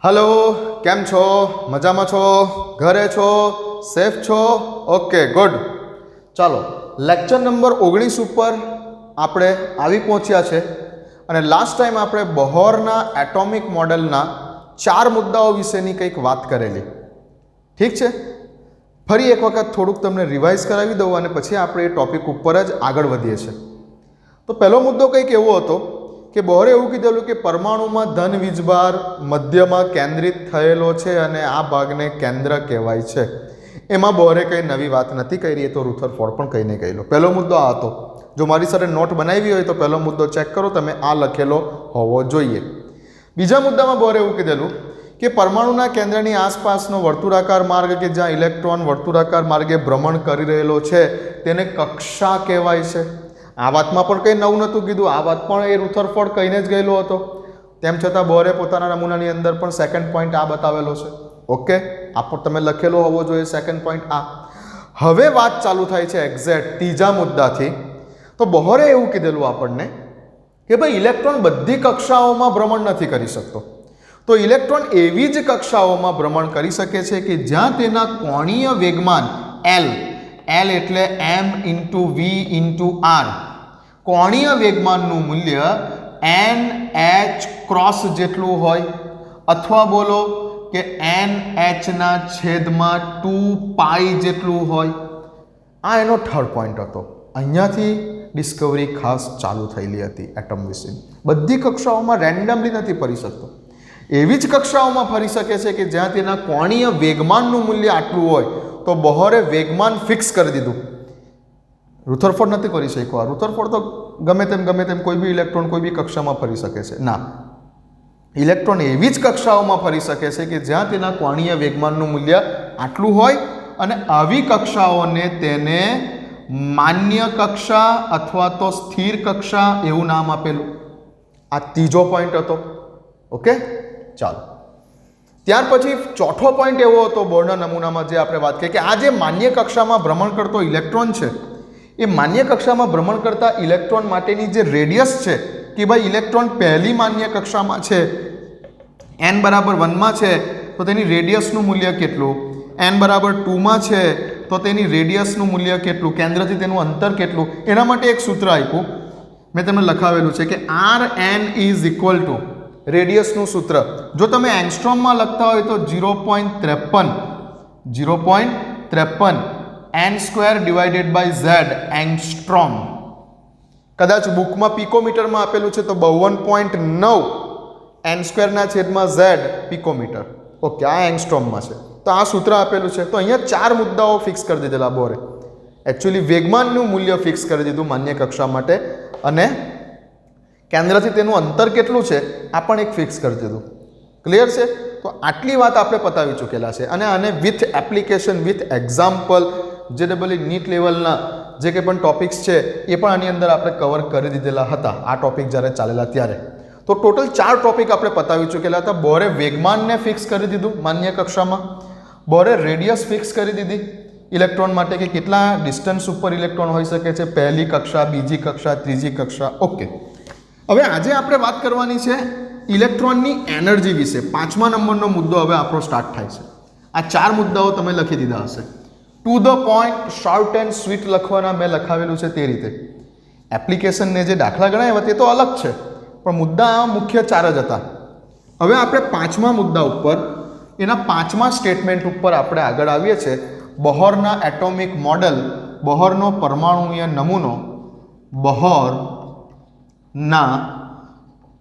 Hello केम छो मजामा छो घरे छो सेफ छो ओके गुड चलो लेक्चर नंबर 19 पर આપણે આવી પહોંચ્યા છે અને લાસ્ટ ટાઈમ આપણે બોહરના એટોમિક મોડેલના 4 મુદ્દાઓ વિશેની કંઈક વાત કરેલી ઠીક છે ફરી એક વખત થોડુંક તમને રિવાઇઝ કરાવી દઉં અને પછી આપણે એ ટોપિક ઉપર જ આગળ વધીએ છીએ તો પહેલો મુદ્દો કંઈક એવો હતો કે બોહરે એવું કીધેલું કે પરમાણુમાં ધન વીજભાર મધ્યમાં કેન્દ્રિત થયેલો છે અને આ ભાગને કેન્દ્ર કહેવાય છે એમાં બોહરે કંઈ નવી વાત નથી કરી એ તો રુથરફોર્ડ પણ કંઈ નહીં કહેલો પહેલો મુદ્દો આ હતો જો મારી સાથે નોટ બનાવી હોય તો પહેલો મુદ્દો ચેક કરો તમે આ લખેલો હોવો જોઈએ બીજા મુદ્દામાં બોહરે એવું કીધેલું કે પરમાણુના કેન્દ્રની આસપાસનો વર્તુળાકાર માર્ગ કે જ્યાં ઇલેક્ટ્રોન વર્તુળાકાર માર્ગે ભ્રમણ કરી રહેલો છે તેને કક્ષા કહેવાય છે આ વાતમાં પણ કંઈ નવું નહોતું કીધું આ વાત પણ એ રુથરફોર્ડ કહીને જ ગયેલો હતો તેમ છતાં બોહરે પોતાના નમૂનાની અંદર પણ સેકન્ડ પોઈન્ટ આ બતાવેલો છે ઓકે આ પણ તમે લખેલો હોવો જોઈએ સેકન્ડ પોઈન્ટ આ હવે વાત ચાલુ થાય છે એક્ઝેક્ટ ત્રીજા મુદ્દાથી તો બોહરે એવું કીધેલું આપણને કે ભાઈ ઇલેક્ટ્રોન બધી કક્ષાઓમાં ભ્રમણ નથી કરી શકતો તો ઇલેક્ટ્રોન એવી જ કક્ષાઓમાં ભ્રમણ કરી શકે છે કે જ્યાં તેના કોણીય વેગમાન એલ એટલે m into V into R કોણીય વેગમાનનું મૂલ્ય એન એચ ક્રોસ જેટલું હોય અથવા બોલો કે એન એચના છેદમાં 2 જેટલું હોય આ એનો થર્ડ પોઈન્ટ હતો અહીંયાથી ડિસ્કવરી ખાસ ચાલુ થયેલી હતી એટમ વિશે બધી કક્ષાઓમાં રેન્ડમલી નથી ફરી શકતો એવી જ કક્ષાઓમાં ફરી શકે છે કે જ્યાં તેના કોણીય વેગમાનનું મૂલ્ય આટલું હોય તો બોહરે વેગમાન ફિક્સ કરી દીધું રુથરફોર્ડ નથી કરી શક્યો રુથરફોર્ડ તો ગમે તેમ કોઈ બી ઇલેક્ટ્રોન કોઈ બી કક્ષામાં ફરી શકે છે ના ઇલેક્ટ્રોન એવી જ કક્ષાઓમાં ફરી શકે છે કે જ્યાં તેના કોણીય વેગમાનનું મૂલ્ય આટલું હોય અને આવી કક્ષાઓને તેને માન્ય કક્ષા અથવા તો સ્થિર કક્ષા એવું નામ આપેલું આ ત્રીજો પોઈન્ટ હતો ઓકે ચાલો ત્યાર પછી ચોથો પોઈન્ટ એવો હતો બોહરના નમૂનામાં જે આપણે વાત કરી કે આ જે માન્ય કક્ષામાં ભ્રમણ કરતો ઇલેક્ટ્રોન છે એ માન્ય કક્ષામાં ભ્રમણ કરતા ઇલેક્ટ્રોન માટેની જે રેડિયસ છે કે ભાઈ ઇલેક્ટ્રોન પહેલી માન્ય કક્ષામાં છે n બરાબર 1માં છે તો તેની રેડિયસનું મૂલ્ય કેટલું n બરાબર 2માં છે તો તેની રેડિયસનું મૂલ્ય કેટલું કેન્દ્રથી તેનું અંતર કેટલું એના માટે એક સૂત્ર આપ્યું મેં તમને લખાવેલું છે કે Rn ઇઝ ઇક્વલ ટુ રેડિયસનું સૂત્ર જો તમે એંગસ્ટ્રોમમાં લખતા હોય તો 0.53 n square divided by Z angstrom કદાચ બુકમાં પિકોમીટરમાં આપેલું છે તો 52.9 n સ્ક્વેરના છેદમાં ઝેડ પિકોમીટર ઓકે આ એંગસ્ટ્રોમમાં છે તો આ સૂત્ર આપેલું છે તો અહીંયા 4 મુદ્દાઓ ફિક્સ કરી દીધેલા બોહરે એકચ્યુઅલી વેગમાનનું મૂલ્ય ફિક્સ કરી દીધું માન્ય કક્ષા માટે અને કેન્દ્રથી તેનું અંતર કેટલું છે આ પણ એક ફિક્સ કરી દીધું ક્લિયર છે તો આટલી વાત આપણે પતાવી ચૂકેલા છે અને આને વિથ એપ્લિકેશન વિથ એક્ઝામ્પલ જે ડબલી નીટ લેવલના જે કંઈ પણ ટોપિક્સ છે એ પણ આની અંદર આપણે કવર કરી દીધેલા હતા આ ટોપિક જ્યારે ચાલેલા ત્યારે તો ટોટલ 4 ટોપિક આપણે પતાવી ચૂકેલા હતા બોહરે વેગમાનને ફિક્સ કરી દીધું માન્ય કક્ષામાં બોહરે રેડિયસ ફિક્સ કરી દીધી ઇલેક્ટ્રોન માટે કે કેટલા ડિસ્ટન્સ ઉપર ઇલેક્ટ્રોન હોઈ શકે છે પહેલી કક્ષા બીજી કક્ષા ત્રીજી કક્ષા ઓકે હવે આજે આપણે વાત કરવાની છે ઇલેક્ટ્રોનની એનર્જી વિશે 5મા નંબરનો મુદ્દો હવે આપણો સ્ટાર્ટ થાય છે આ 4 મુદ્દાઓ તમે લખી દીધા હશે to the point short and sweet લખવાના મેં લખાવેલું છે તે રીતે એપ્લિકેશનને જે દાખલા ગણાવ્યા તે તો અલગ છે પણ મુદ્દા મુખ્ય 4 જ હતા હવે આપણે 5મા મુદ્દા ઉપર એના 5મા સ્ટેટમેન્ટ ઉપર આપણે આગળ આવીએ છીએ બોહરના એટોમિક મોડેલ બોહરનો પરમાણુય નમૂનો બોહરના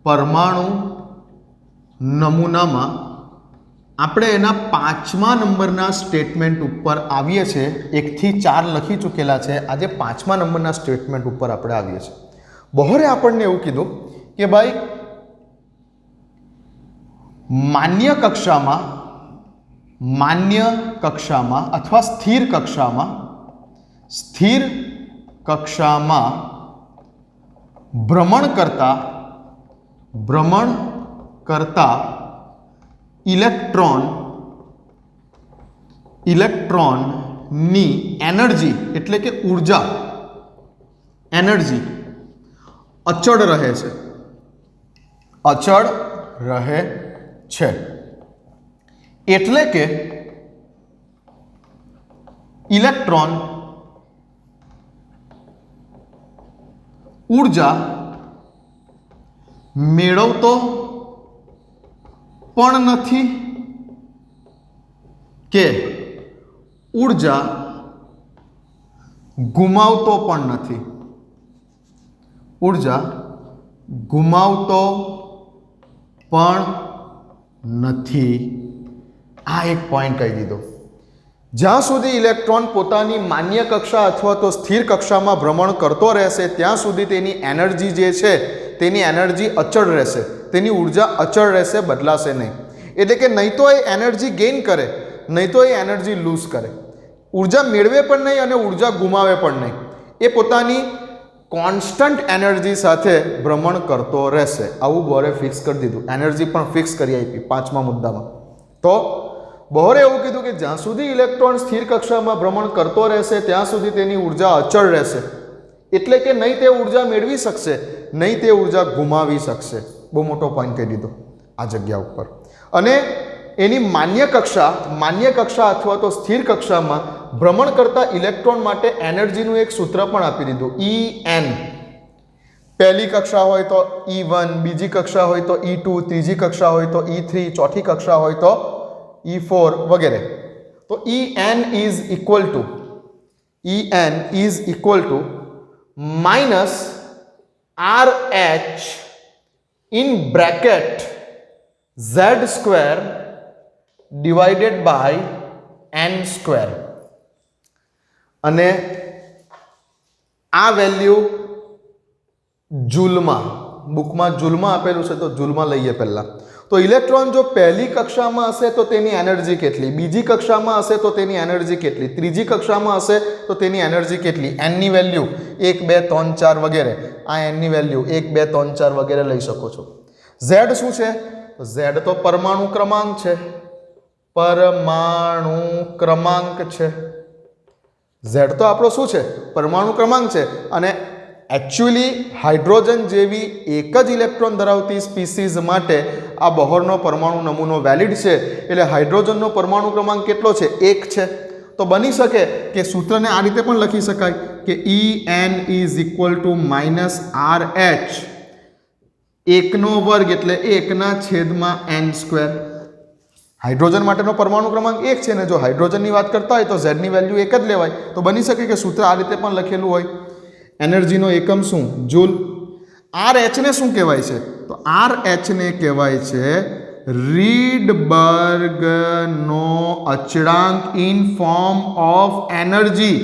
પરમાણુ નમૂનામાં આપણે એના 5મા નંબરના સ્ટેટમેન્ટ ઉપર આવીએ છીએ 1 થી 4 લખી ચૂકેલા છે આજે 5મા નંબરના સ્ટેટમેન્ટ ઉપર આપણે આવીએ છીએ બોહરે આપણને એવું કીધું કે ભાઈ માન્ય કક્ષામાં અથવા સ્થિર કક્ષામાં ભ્રમણ કરતા ઇલેક્ટ્રોનની એનર્જી એટલે કે ઉર્જા એનર્જી અચળ રહે છે એટલે કે ઇલેક્ટ્રોન ઊર્જા મેળવતો પણ નથી કે ઊર્જા ગુમાવતો પણ નથી. ઊર્જા ગુમાવતો પણ નથી. આ એક પોઈન્ટ કહી દીધો. જ્યાં સુધી ઇલેક્ટ્રોન પોતાની માન્ય કક્ષા અથવા તો સ્થિર કક્ષામાં ભ્રમણ કરતો રહેશે ત્યાં સુધી તેની એનર્જી જે છે તેની એનર્જી અચળ રહેશે, તેની ઉર્જા અચળ રહેશે, બદલાશે નહીં. એટલે કે નહીં તો એ એનર્જી ગેઇન કરે, નહીં તો એ એનર્જી લૂઝ કરે. ઉર્જા મેળવે પણ નહીં અને ઉર્જા ગુમાવે પણ નહીં. એ પોતાની કોન્સ્ટન્ટ એનર્જી સાથે ભ્રમણ કરતો રહેશે. આવું બોરે ફિક્સ કરી દીધું. એનર્જી પણ ફિક્સ કરી આપી 5મા મુદ્દામાં. તો બોરે એવું કીધું કે જ્યાં સુધી ઇલેક્ટ્રોન સ્થિર કક્ષામાં ભ્રમણ કરતો રહેશે ત્યાં સુધી તેની ઉર્જા અચળ રહેશે. એટલે કે નહીં તે ઉર્જા મેળવી શકશે, નહીં તે ઉર્જા ગુમાવી શકશે. બહુ મોટો પોઈન્ટ કહી દીધો આ જગ્યા ઉપર. અને એની માન્ય કક્ષા અથવા તો સ્થિર કક્ષામાં ભ્રમણ કરતા ઇલેક્ટ્રોન માટે એનર્જીનું એક સૂત્ર પણ આપી દીધું, En. પહેલી કક્ષા હોય તો E1, બીજી કક્ષા હોય તો E2, ત્રીજી કક્ષા હોય તો E3, ચોથી કક્ષા હોય તો E4 વગેરે. તો En is equal to minus RH in bracket Z square divided by N square. અને આ વેલ્યુ જૂલમાં, બુકમાં જૂલમાં આપેલું છે તો જૂલમાં લઈએ પહેલાં. તો ઇલેક્ટ્રોન જો પહેલી કક્ષામાં હશે તો તેની એનર્જી કેટલી, બીજી કક્ષામાં હશે તો તેની એનર્જી કેટલી, ત્રીજી કક્ષામાં હશે તો તેની એનર્જી કેટલી. એનની વેલ્યુ 1 2 3 4 વગેરે. આ એનની વેલ્યુ 1 2 3 4 વગેરે લઈ શકો છો. ઝેડ શું છે? ઝેડ તો પરમાણુ ક્રમાંક છે. પરમાણુ ક્રમાંક છે. ઝેડ તો આપણો શું છે? પરમાણુ ક્રમાંક છે. અને એકચ્યુઅલી હાઇડ્રોજન જેવી એક જ ઇલેક્ટ્રોન ધરાવતી સ્પીસીઝ માટે આ બોહરનો પરમાણુ નમૂનો વેલિડ છે. એટલે હાઇડ્રોજનનો પરમાણુ ક્રમાંક કેટલો છે? 1 છે. તો બની શકે કે સૂત્રને આ રીતે પણ લખી શકાય કે En is equal to minus RH 1નો વર્ગ એટલે 1/n સ્ક્વેર. હાઇડ્રોજન માટેનો પરમાણુ ક્રમાંક 1 છે ને જો હાઇડ્રોજનની વાત કરતા હોય તો ઝેડની વેલ્યુ 1 જ લેવાય. તો બની શકે કે સૂત્ર આ રીતે પણ લખેલું હોય. એનર્જીનો એકમ શું? જૂલ. RH ને શું કહેવાય છે? તો RH ને કહેવાય છે રીડબર્ગનો અચળાંક ઇન ફોર્મ ઓફ એનર્જી.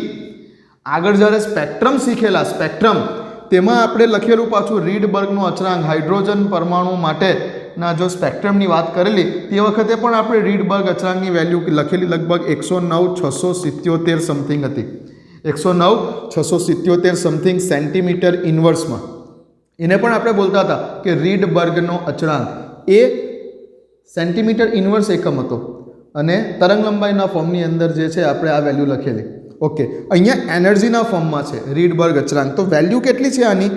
આગળ જ્યારે સ્પેક્ટ્રમ શીખેલા, સ્પેક્ટ્રમ, તેમાં આપણે લખેલું પાછું રીડબર્ગનો અચળાંક. હાઇડ્રોજન પરમાણુ માટેના જો સ્પેક્ટ્રમની વાત કરેલી તે વખતે પણ આપણે રીડબર્ગ અચળાંકની વેલ્યુ લખેલી લગભગ 109,677 સમથિંગ હતી. 109,677 સમથિંગ સેન્ટીમીટર ઇન્વર્સમાં. એને પણ આપણે બોલતા હતા કે રીડબર્ગનો અચળાંક. એ સેન્ટીમીટર ઇન્વર્સ એકમ હતો અને તરંગ લંબાઈના ફોર્મની અંદર જે છે આપણે આ વેલ્યુ લખેલી. ઓકે, અહીંયા એનર્જીના ફોર્મમાં છે રીડબર્ગ અચળાંક. તો વેલ્યુ કેટલી છે આની?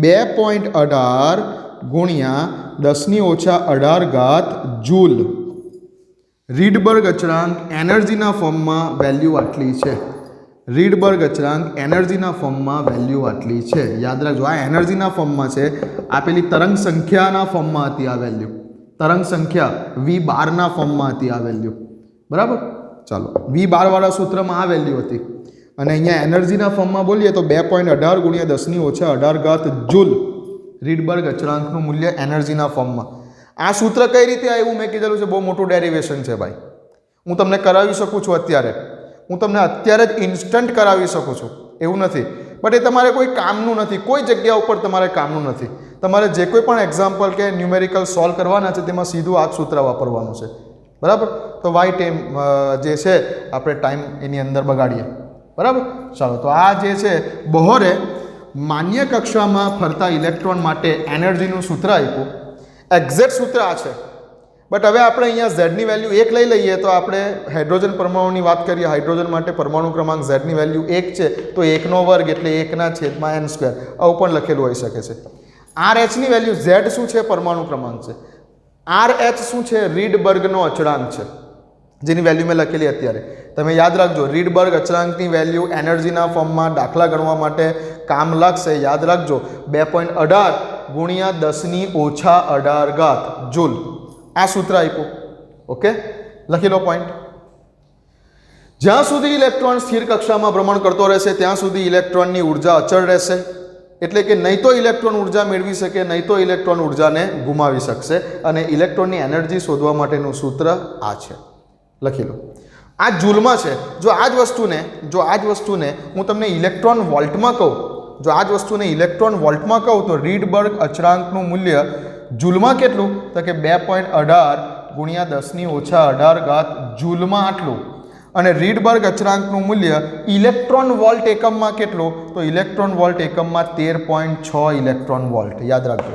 2.18 ગુણ્યા 10⁻18 જૂલ. રીડબર્ગ અચળાંક એનર્જીના ફોર્મમાં વેલ્યુ આટલી છે. રીડબર્ગ અચળાંક એનર્જીના ફોર્મમાં વેલ્યુ આટલી છે. યાદ રાખજો, આ એનર્જીના ફોર્મમાં છે. આપેલી તરંગ સંખ્યાના ફોર્મમાં હતી આ વેલ્યુ. તરંગ સંખ્યા V12ના ફોર્મમાં હતી આ વેલ્યુ. બરાબર? ચાલો, V12 વાળા સૂત્રમાં આ વેલ્યુ હતી અને અહીંયા એનર્જીના ફોર્મમાં બોલીએ તો 2.18 ગુણ્યા 10⁻18 જૂલ રીડબર્ગ અચળાંકનું મૂલ્ય એનર્જીના ફોર્મમાં. આ સૂત્ર કઈ રીતે આવ્યું મેં કીધેલું છે, બહુ મોટું ડેરિવેશન છે ભાઈ. હું તમને કરાવી શકું છું અત્યારે, હું તમને અત્યારે જ ઇન્સ્ટન્ટ કરાવી શકું છું, એવું નથી. બટ એ તમારે કોઈ કામનું નથી, કોઈ જગ્યા ઉપર તમારે કામનું નથી. તમારે જે કોઈ પણ એક્ઝામ્પલ કે ન્યુમેરિકલ સોલ્વ કરવાના છે તેમાં સીધું આ જ સૂત્ર વાપરવાનું છે. બરાબર? તો વાય ટાઈમ જે છે આપણે ટાઈમ એની અંદર બગાડીએ. બરાબર? ચાલો, તો આ જે છે બોહરે માન્ય કક્ષામાં ફરતા ઇલેક્ટ્રોન માટે એનર્જીનું સૂત્ર આપ્યું. એક્ઝેક્ટ સૂત્ર આ છે. બટ હવે આપણે અહીંયા ઝેડની વેલ્યુ 1 લઈ લઈએ તો આપણે હાઇડ્રોજન પરમાણુની વાત કરીએ. હાઇડ્રોજન માટે પરમાણુ ક્રમાંક ઝેડની વેલ્યુ 1 છે તો 1નો વર્ગ એટલે 1/n સ્ક્વેર. આવું પણ લખેલું હોઈ શકે છે. RH ની વેલ્યુ, ઝેડ શું છે? પરમાણુ ક્રમાંક છે. RH શું છે? રીડબર્ગનો અચળાંક છે. જેની વેલ્યુ મેં લખેલી અત્યારે. તમે યાદ રાખજો, રીડબર્ગ અચળાંકની વેલ્યુ એનર્જીના ફોર્મમાં દાખલા ગણવા માટે કામ લાગશે. યાદ રાખજો, 2.18 ગુણ્યા 10⁻18 જૂલ. આ સૂત્ર આપ્યું. ઓકે, લખી લો પોઈન્ટ. જ્યાં સુધી ઇલેક્ટ્રોન સ્થિર કક્ષામાં ભ્રમણ કરતો રહેશે ત્યાં સુધી ઇલેક્ટ્રોનની ઉર્જા અચળ રહેશે. એટલે કે નહીં તો ઇલેક્ટ્રોન ઉર્જા મેળવી શકે, નહીં તો ઇલેક્ટ્રોન ઉર્જાને ગુમાવી શકશે. અને ઇલેક્ટ્રોનની એનર્જી શોધવા માટેનું સૂત્ર આ છે. લખી લો. આ જૂલમાં છે. જો આ જ વસ્તુને હું તમને ઇલેક્ટ્રોન વોલ્ટમાં કહું, તો રીડબર્ગ અચળાંકનું મૂલ્ય જૂલમાં કેટલું? તો કે 2.18 ગુણ્યા 10⁻18 જૂલમાં આટલું. અને રીડબર્ગ અચળાંકનું મૂલ્ય ઇલેક્ટ્રોન વોલ્ટ એકમમાં કેટલું? તો ઇલેક્ટ્રોન વોલ્ટ એકમમાં 13.6 ઇલેક્ટ્રોન વોલ્ટ. યાદ રાખજો,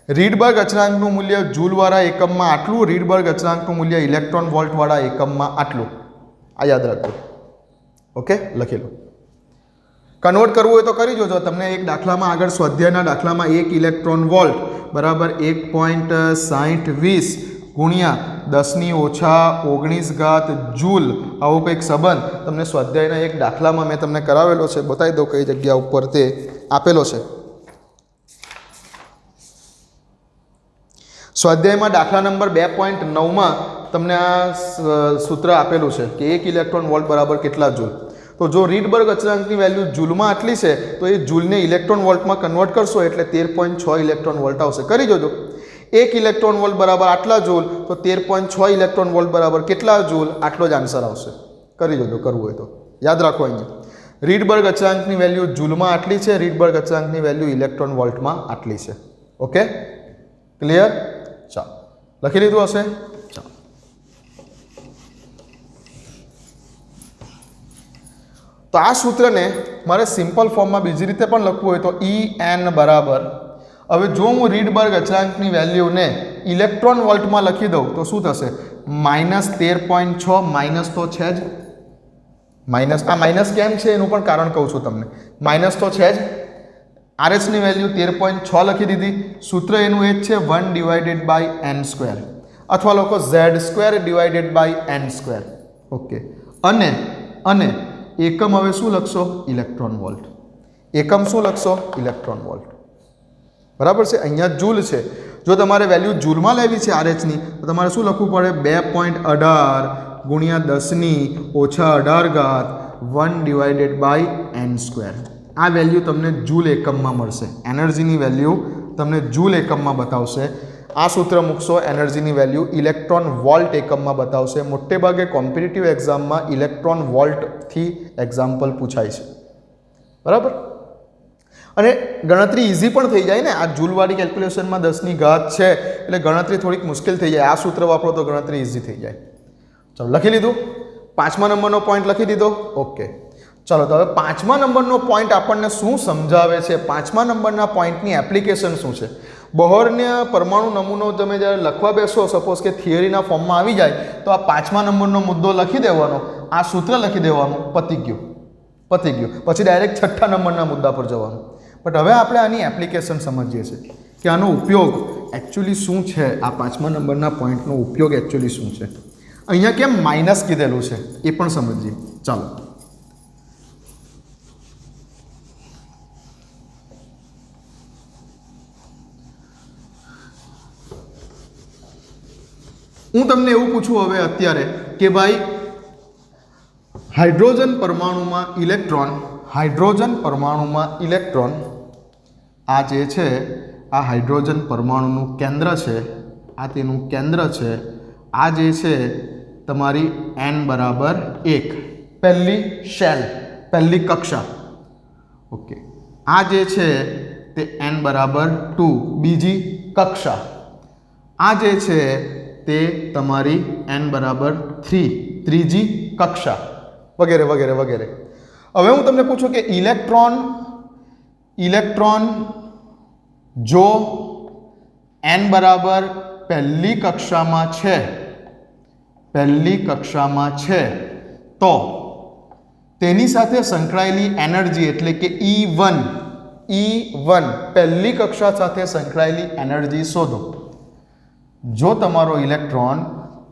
રીડબર્ગ અચળાંકનું મૂલ્ય જૂલવાળા એકમમાં આટલું, રીડબર્ગ અચળાંકનું મૂલ્ય ઇલેક્ટ્રોન વોલ્ટવાળા એકમમાં આટલું. આ યાદ રાખજો. ઓકે, લખી લો. કન્વર્ટ કરવું હોય તો કરી જોજો. તમને એક દાખલામાં આગળ સ્વાધ્યાયના દાખલામાં 1 ઇલેક્ટ્રોન વોલ્ટ બરાબર 1.6020 ગુણ્યા 10⁻19 જૂલ, આવો કંઈક સંબંધ તમને સ્વાધ્યાયના એક દાખલામાં મેં તમને કરાવેલો છે. બતાવી દો કઈ જગ્યા ઉપર તે આપેલો છે. સ્વાધ્યાયમાં દાખલા નંબર 2.9માં તમને આ સૂત્ર આપેલું છે કે 1 ઇલેક્ટ્રોન વોલ્ટ બરાબર કેટલા જૂલ. તો જો રીડબર્ગ અચળાંકની વેલ્યુ જૂલમાં આટલી છે તો એ જૂલને ઇલેક્ટ્રોન વોલ્ટમાં કન્વર્ટ કરશો એટલે 13.6 ઇલેક્ટ્રોન વોલ્ટ આવશે. કરી જોજો. 1 ઇલેક્ટ્રોન વોલ્ટ બરાબર આટલા જૂલ, તો 13.6 ઇલેક્ટ્રોન વોલ્ટ બરાબર કેટલા જૂલ, આટલો જ આન્સર આવશે. કરી જોજો કરવું હોય તો. યાદ રાખો, અહીંયા રીડબર્ગ અચળાંકની વેલ્યુ જૂલમાં આટલી છે, રીડબર્ગ અચળાંકની વેલ્યુ ઇલેક્ટ્રોન વોલ્ટમાં આટલી છે. Okay, clear? ચાલો, લખી લીધું હશે. ચાલો, તો આ સૂત્રને મારે સિમ્પલ ફોર્મમાં બીજી રીતે પણ લખવું હોય તો En બરાબર, હવે જો હું રીડબર્ગ અચળાંકની વેલ્યુને ઇલેક્ટ્રોન વોલ્ટમાં લખી દઉં તો શું થશે? -13.6. માઇનસ તો છે જ. માઇનસ, આ માઇનસ કેમ છે એનું પણ કારણ કહું છું તમને. માઇનસ તો છે જ. આરએચની વેલ્યુ 13.6 લખી દીધી. સૂત્ર એનું એ જ છે 1/n², અથવા લોકો z²/n². ઓકે, અને એકમ હવે શું લખશો? Electron volt. એકમ શું લખશો? Electron volt. બરાબર છે. અહીંયા જૂલ છે. જો તમારે વેલ્યુ જૂલમાં લેવી છે આરએચની તો તમારે શું લખવું પડે? 2.18 ગુણ્યા 10⁻18 1/n². આ વેલ્યુ તમને જૂલ એકમમાં મળશે. એનર્જીની વેલ્યુ તમને જૂલ એકમમાં બતાવશે. આ સૂત્ર મૂકશો, એનર્જીની વેલ્યુ ઇલેક્ટ્રોન વોલ્ટ એકમમાં બતાવશે. મોટે ભાગે કોમ્પિટિટિવ એક્ઝામમાં ઇલેક્ટ્રોન વોલ્ટથી એક્ઝામ્પલ પૂછાય છે. બરાબર? અને ગણતરી ઇઝી પણ થઈ જાય ને. આ જૂલવાળી કેલ્ક્યુલેશનમાં 10ની ઘાત છે એટલે ગણતરી થોડીક મુશ્કેલ થઈ જાય. આ સૂત્ર વાપરો તો ગણતરી ઇઝી થઈ જાય. ચાલો, લખી લીધું. 5મા નંબરનો પોઈન્ટ લખી દીધો. ઓકે, ચાલો, તો હવે 5મા નંબરનો પોઈન્ટ આપણને શું સમજાવે છે? 5મા નંબરના પોઈન્ટની એપ્લિકેશન શું છે? બોહરના પરમાણુ નમૂનો તમે જ્યારે લખવા બેસો, સપોઝ કે થિયરીના ફોર્મમાં આવી જાય તો આ 5મા નંબરનો મુદ્દો લખી દેવાનો, આ સૂત્ર લખી દેવાનું, પતી ગયું. પછી ડાયરેક્ટ 6ઠ્ઠા નંબરના મુદ્દા પર જવાનું. બટ હવે આપણે આની એપ્લિકેશન સમજીએ છીએ કે આનો ઉપયોગ એકચ્યુઅલી શું છે. આ 5મા નંબરના પોઈન્ટનો ઉપયોગ એકચ્યુઅલી શું છે? અહીંયા કેમ માઇનસ કીધેલું છે એ પણ સમજીએ. ચાલો, હું તમને એવું પૂછું હવે અત્યારે કે ભાઈ હાઇડ્રોજન પરમાણુમાં ઇલેક્ટ્રોન આ જે છે આ હાઇડ્રોજન પરમાણુનું કેન્દ્ર છે, આ તેનું કેન્દ્ર છે. આ જે છે તમારી n બરાબર 1, પહેલી શેલ, પહેલી કક્ષા. ઓકે, આ જે છે તે n બરાબર 2, બીજી કક્ષા. આ જે છે તે તમારી n બરાબર 3, ત્રીજી કક્ષા, વગેરે વગેરે વગેરે. હવે હું તમને પૂછું કે ઇલેક્ટ્રોન જો n બરાબર પહેલી કક્ષામાં છે તો તેની સાથે સંકળાયેલી એનર્જી એટલે કે E1 પહેલી કક્ષા સાથે સંકળાયેલી એનર્જી શોધો. જો તમારો ઇલેક્ટ્રોન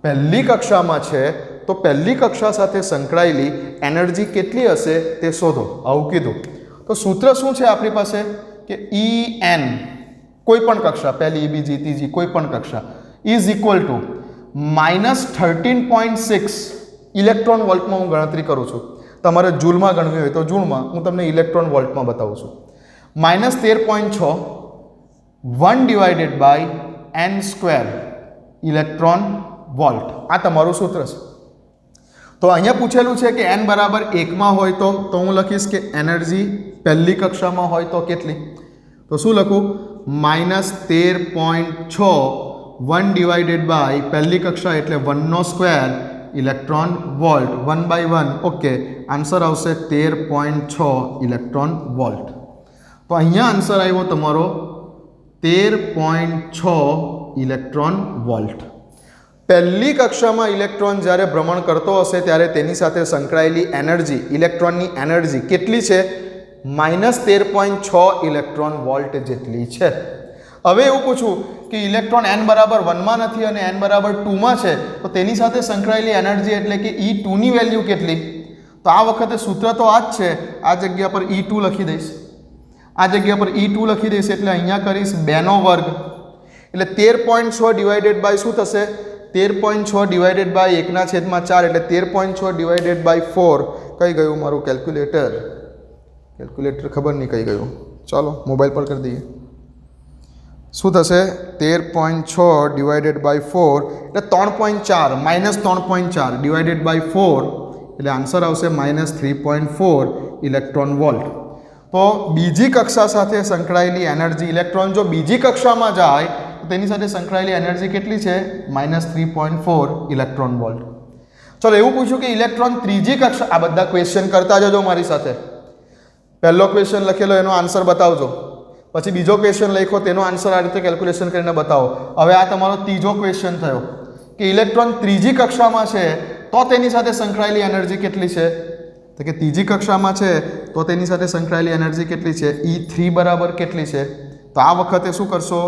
પહેલી કક્ષામાં છે તો પહેલી કક્ષા સાથે સંકળાયેલી એનર્જી કેટલી હશે તે શોધો, આવું કીધું. તો સૂત્ર શું છે આપણી પાસે કે EN કોઈ પણ કક્ષા, પહેલી, બીજી, ત્રીજી, કોઈ પણ કક્ષા ઇઝ ઇક્વલ ટુ -13.6 ઇલેક્ટ્રોન વોલ્ટમાં હું ગણતરી કરું છું. તમારે જૂલમાં ગણવી હોય તો જૂલમાં, હું તમને ઇલેક્ટ્રોન વોલ્ટમાં બતાવું છું. -13.6 1 divided by n² electron volt, આ તમારું સૂત્ર છે. તો અહીંયા પૂછેલું છે કે n બરાબર 1માં હોય તો હું લખીશ કે એનર્જી પહેલી કક્ષામાં હોય તો કેટલી, તો શું લખું -13.6 1 ડિવાઇડેડ બાય પહેલી કક્ષા એટલે 1² ઇલેક્ટ્રોન વોલ્ટ 1/1. ઓકે, આન્સર આવશે 13.6 ઇલેક્ટ્રોન વોલ્ટ. તો અહીંયા આન્સર આવ્યો તમારો 13.6 ઇલેક્ટ્રોન વોલ્ટ. પહેલી કક્ષામાં ઇલેક્ટ્રોન જ્યારે ભ્રમણ કરતો હશે ત્યારે તેની સાથે સંકળાયેલી એનર્જી, ઇલેક્ટ્રોનની એનર્જી કેટલી છે? -13.6 ઇલેક્ટ્રોન વોલ્ટ જેટલી છે. હવે એવું પૂછું કે ઇલેક્ટ્રોન n બરાબર 1માં નથી અને n બરાબર 2માં છે, તો તેની સાથે સંકળાયેલી એનર્જી એટલે કે E2 ની વેલ્યુ કેટલી? તો આ વખતે સૂત્ર તો આ જ છે, આ જગ્યા પર E2 લખી દઈશ, આ જગ્યા પર E2 લખી દઈશ એટલે અહીંયા કરીશ 2નો વર્ગ એટલે 13.6 ડિવાઇડેડ બાય શું થશે? 13.6 ડિવાઇડેડ બાય 1/4 એટલે 13.6 ડિવાઇડેડ બાય 4. કઈ ગયું મારું કેલ્ક્યુલેટર? કેલ્ક્યુલેટર ખબર નહીં કઈ ગયું. ચાલો મોબાઈલ પર કરી દઈએ. શું થશે? 13.6 ડિવાઇડેડ બાય 4 એટલે 3.4 -3.4 ડિવાઇડેડ બાય 4 એટલે આન્સર આવશે -3.4 ઇલેક્ટ્રોન વોલ્ટ. તો બીજી કક્ષા સાથે સંકળાયેલી એનર્જી, ઇલેક્ટ્રોન જો બીજી કક્ષામાં જાય તો તેની સાથે સંકળાયેલી એનર્જી કેટલી છે? -3.4 ઇલેક્ટ્રોન વોલ્ટ. ચલો એવું પૂછ્યું કે ઇલેક્ટ્રોન ત્રીજી કક્ષા, આ બધા ક્વેશ્ચન કરતા જજો મારી સાથે. પહેલો ક્વેશ્ચન લખેલો એનો આન્સર બતાવજો, પછી બીજો ક્વેશ્ચન લખ્યો તેનો આન્સર આ રીતે કેલ્ક્યુલેશન કરીને બતાવો. હવે આ તમારો ત્રીજો ક્વેશ્ચન થયો કે ઇલેક્ટ્રોન ત્રીજી કક્ષામાં છે તો તેની સાથે સંકળાયેલી એનર્જી કેટલી છે? તો કે ત્રીજી કક્ષામાં છે તો તેની સાથે સંકળાયેલી એનર્જી કેટલી છે? E3 બરાબર કેટલી છે? તો આ વખતે શું કરશો?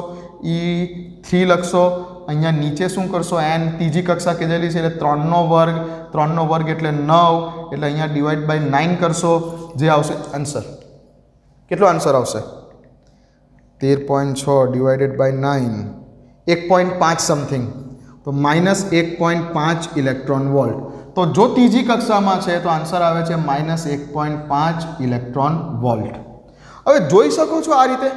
E3 લખશો, અહીંયા નીચે શું કરશો? n ત્રીજી કક્ષા કીધેલી છે એટલે 3નો વર્ગ, 3નો વર્ગ એટલે 9 એટલે અહીંયા ડિવાઈડ બાય 9 કરશો, જે આવશે આન્સર. કેટલો આન્સર આવશે? 13.6 ડિવાઇડેડ બાય 9 1.5 સમથિંગ, તો -1.5 ઇલેક્ટ્રોન વોલ્ટ. તો જો ત્રીજી કક્ષામાં છે તો આન્સર આવે છે -1.5 ઇલેક્ટ્રોન વોલ્ટ. હવે જોઈ શકો છો આ રીતે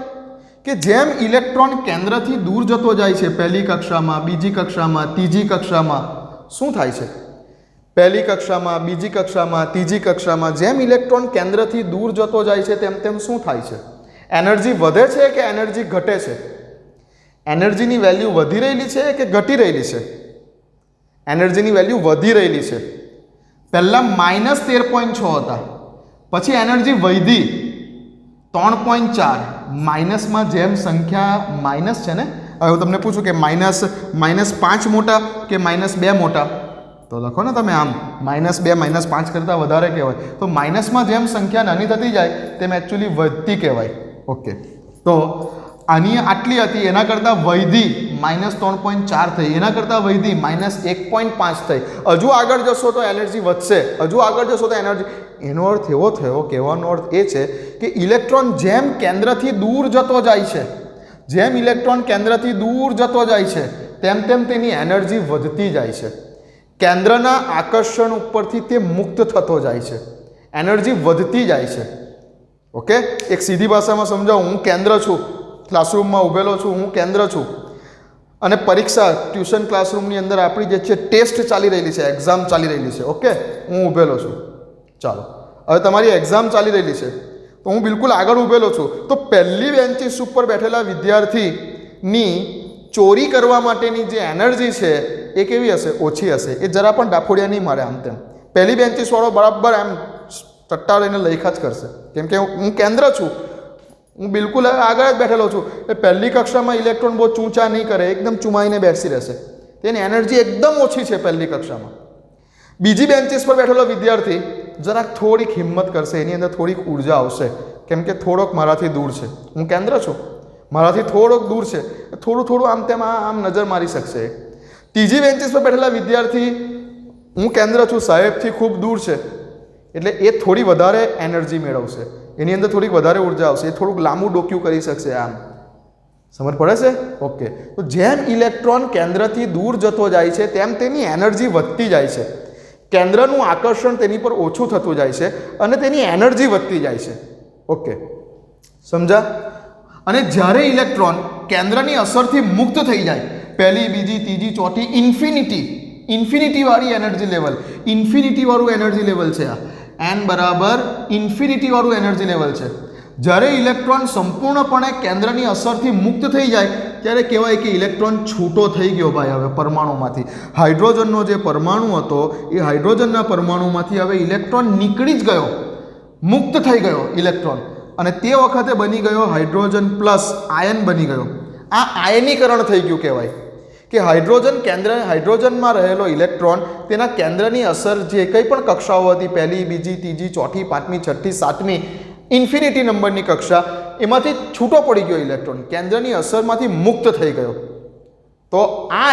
કે જેમ ઇલેક્ટ્રોન કેન્દ્રથી દૂર જતો જાય છે, પહેલી કક્ષામાં, બીજી કક્ષામાં, ત્રીજી કક્ષામાં શું થાય છે? પહેલી કક્ષામાં, બીજી કક્ષામાં, ત્રીજી કક્ષામાં જેમ ઇલેક્ટ્રોન કેન્દ્રથી દૂર જતો જાય છે તેમ તેમ શું થાય છે? એનર્જી વધે છે કે એનર્જી ઘટે છે? એનર્જીની વેલ્યુ વધી રહેલી છે કે ઘટી રહેલી છે? એનર્જીની વેલ્યુ વધી રહેલી છે. પહેલાં -13.6 હતા, પછી એનર્જી વધી 3.4. માઇનસમાં જેમ સંખ્યા માઇનસ છે ને, હવે હું તમને પૂછું કે -5 મોટા કે -2 મોટા, તો લખો ને તમે આમ, -2 -5 કરતાં વધારે કહેવાય. તો માઇનસમાં જેમ સંખ્યા નાની થતી જાય તેમ એકચ્યુઅલી વધતી કહેવાય. ઓકે, તો આની આટલી હતી એના કરતાં વધી -3.4 થઈ, એના કરતાં વધી -1.5 થઈ. હજુ આગળ જશો તો એનર્જી વધશે, હજુ આગળ જશો તો એનર્જી. એનો અર્થ એવો થયો, કહેવાનો અર્થ એ છે કે ઇલેક્ટ્રોન જેમ કેન્દ્રથી દૂર જતો જાય છે, જેમ ઇલેક્ટ્રોન કેન્દ્રથી દૂર જતો જાય છે તેમ તેમ તેની એનર્જી વધતી જાય છે. કેન્દ્રના આકર્ષણ ઉપરથી તે મુક્ત થતો જાય છે, એનર્જી વધતી જાય છે. ઓકે, એક સીધી ભાષામાં સમજાવું, હું કેન્દ્ર છું, ક્લાસરૂમમાં ઊભેલો છું, હું કેન્દ્ર છું અને પરીક્ષા ટ્યુશન ક્લાસરૂમની અંદર આપણી જે છે ટેસ્ટ ચાલી રહેલી છે, એક્ઝામ ચાલી રહેલી છે. ઓકે, હું ઊભેલો છું. ચાલો, હવે તમારી એક્ઝામ ચાલી રહેલી છે તો હું બિલકુલ આગળ ઊભેલો છું, તો પહેલી બેન્ચીસ ઉપર બેઠેલા વિદ્યાર્થીની ચોરી કરવા માટેની જે એનર્જી છે એ કેવી હશે? ઓછી હશે. એ જરા પણ ડાફોડિયા નહીં મારે આમ તેમ. પહેલી બેન્ચીસવાળો બરાબર એમ ચટ્ટા લઈને લઈખા જ કરશે, કેમ કે હું કેન્દ્ર છું, હું બિલકુલ આગળ જ બેઠેલો છું. એ પહેલી કક્ષામાં ઇલેક્ટ્રોન બહુ ચૂંચા નહીં કરે, એકદમ ચુમાઈને બેસી રહેશે, તેની એનર્જી એકદમ ઓછી છે પહેલી કક્ષામાં. બીજી બેન્ચીસ પર બેઠેલો વિદ્યાર્થી જરાક થોડીક હિંમત કરશે, એની અંદર થોડીક ઉર્જા આવશે, કેમ કે થોડોક મારાથી દૂર છે, હું કેન્દ્ર છું, મારાથી થોડોક દૂર છે, થોડું થોડું આમ તેમ આમ નજર મારી શકશે. ત્રીજી બેન્ચીસ પર બેઠેલા વિદ્યાર્થી, હું કેન્દ્ર છું, સાહેબથી ખૂબ દૂર છે, એટલે એ થોડી વધારે એનર્જી મેળવશે, એની અંદર થોડીક વધારે ઉર્જા આવશે, એ થોડુંક લાંબુ ડોક્યું કરી શકશે. આમ સમજ પડે છે? ઓકે. તો જેમ ઇલેક્ટ્રોન કેન્દ્રથી દૂર જતો જાય છે તેમ તેની એનર્જી વધતી જાય છે, કેન્દ્રનું આકર્ષણ તેની પર ઓછું થતું જાય છે અને તેની એનર્જી વધતી જાય છે. ઓકે, સમજા? અને જ્યારે ઇલેક્ટ્રોન કેન્દ્રની અસરથી મુક્ત થઈ જાય, પહેલી, બીજી, ત્રીજી, ચોથી, ઇન્ફિનિટી વાળી એનર્જી લેવલ, ઇન્ફિનિટી વાળું એનર્જી લેવલ છે આ, એન બરાબર ઇન્ફિનિટી વાળું એનર્જી લેવલ છે. જ્યારે ઇલેક્ટ્રોન સંપૂર્ણપણે કેન્દ્રની અસરથી મુક્ત થઈ જાય ત્યારે કહેવાય કે ઇલેક્ટ્રોન છૂટો થઈ ગયો ભાઈ. હવે પરમાણુમાંથી હાઇડ્રોજનનો જે પરમાણુ હતો એ હાઇડ્રોજનના પરમાણુમાંથી હવે ઇલેક્ટ્રોન નીકળી જ ગયો, મુક્ત થઈ ગયો ઇલેક્ટ્રોન, અને તે વખતે બની ગયો હાઇડ્રોજન પ્લસ આયન બની ગયો. આ આયનીકરણ થઈ ગયું કહેવાય કે હાઇડ્રોજનમાં રહેલો ઇલેક્ટ્રોન તેના કેન્દ્રની અસર જે કંઈ પણ કક્ષાઓ હતી, પહેલી, બીજી, ત્રીજી, ચોથી, પાંચમી, છઠ્ઠી, સાતમી, ઇન્ફિનિટી નંબરની કક્ષા, એમાંથી છૂટો પડી ગયો ઇલેક્ટ્રોન, કેન્દ્રની અસરમાંથી મુક્ત થઈ ગયો. તો આ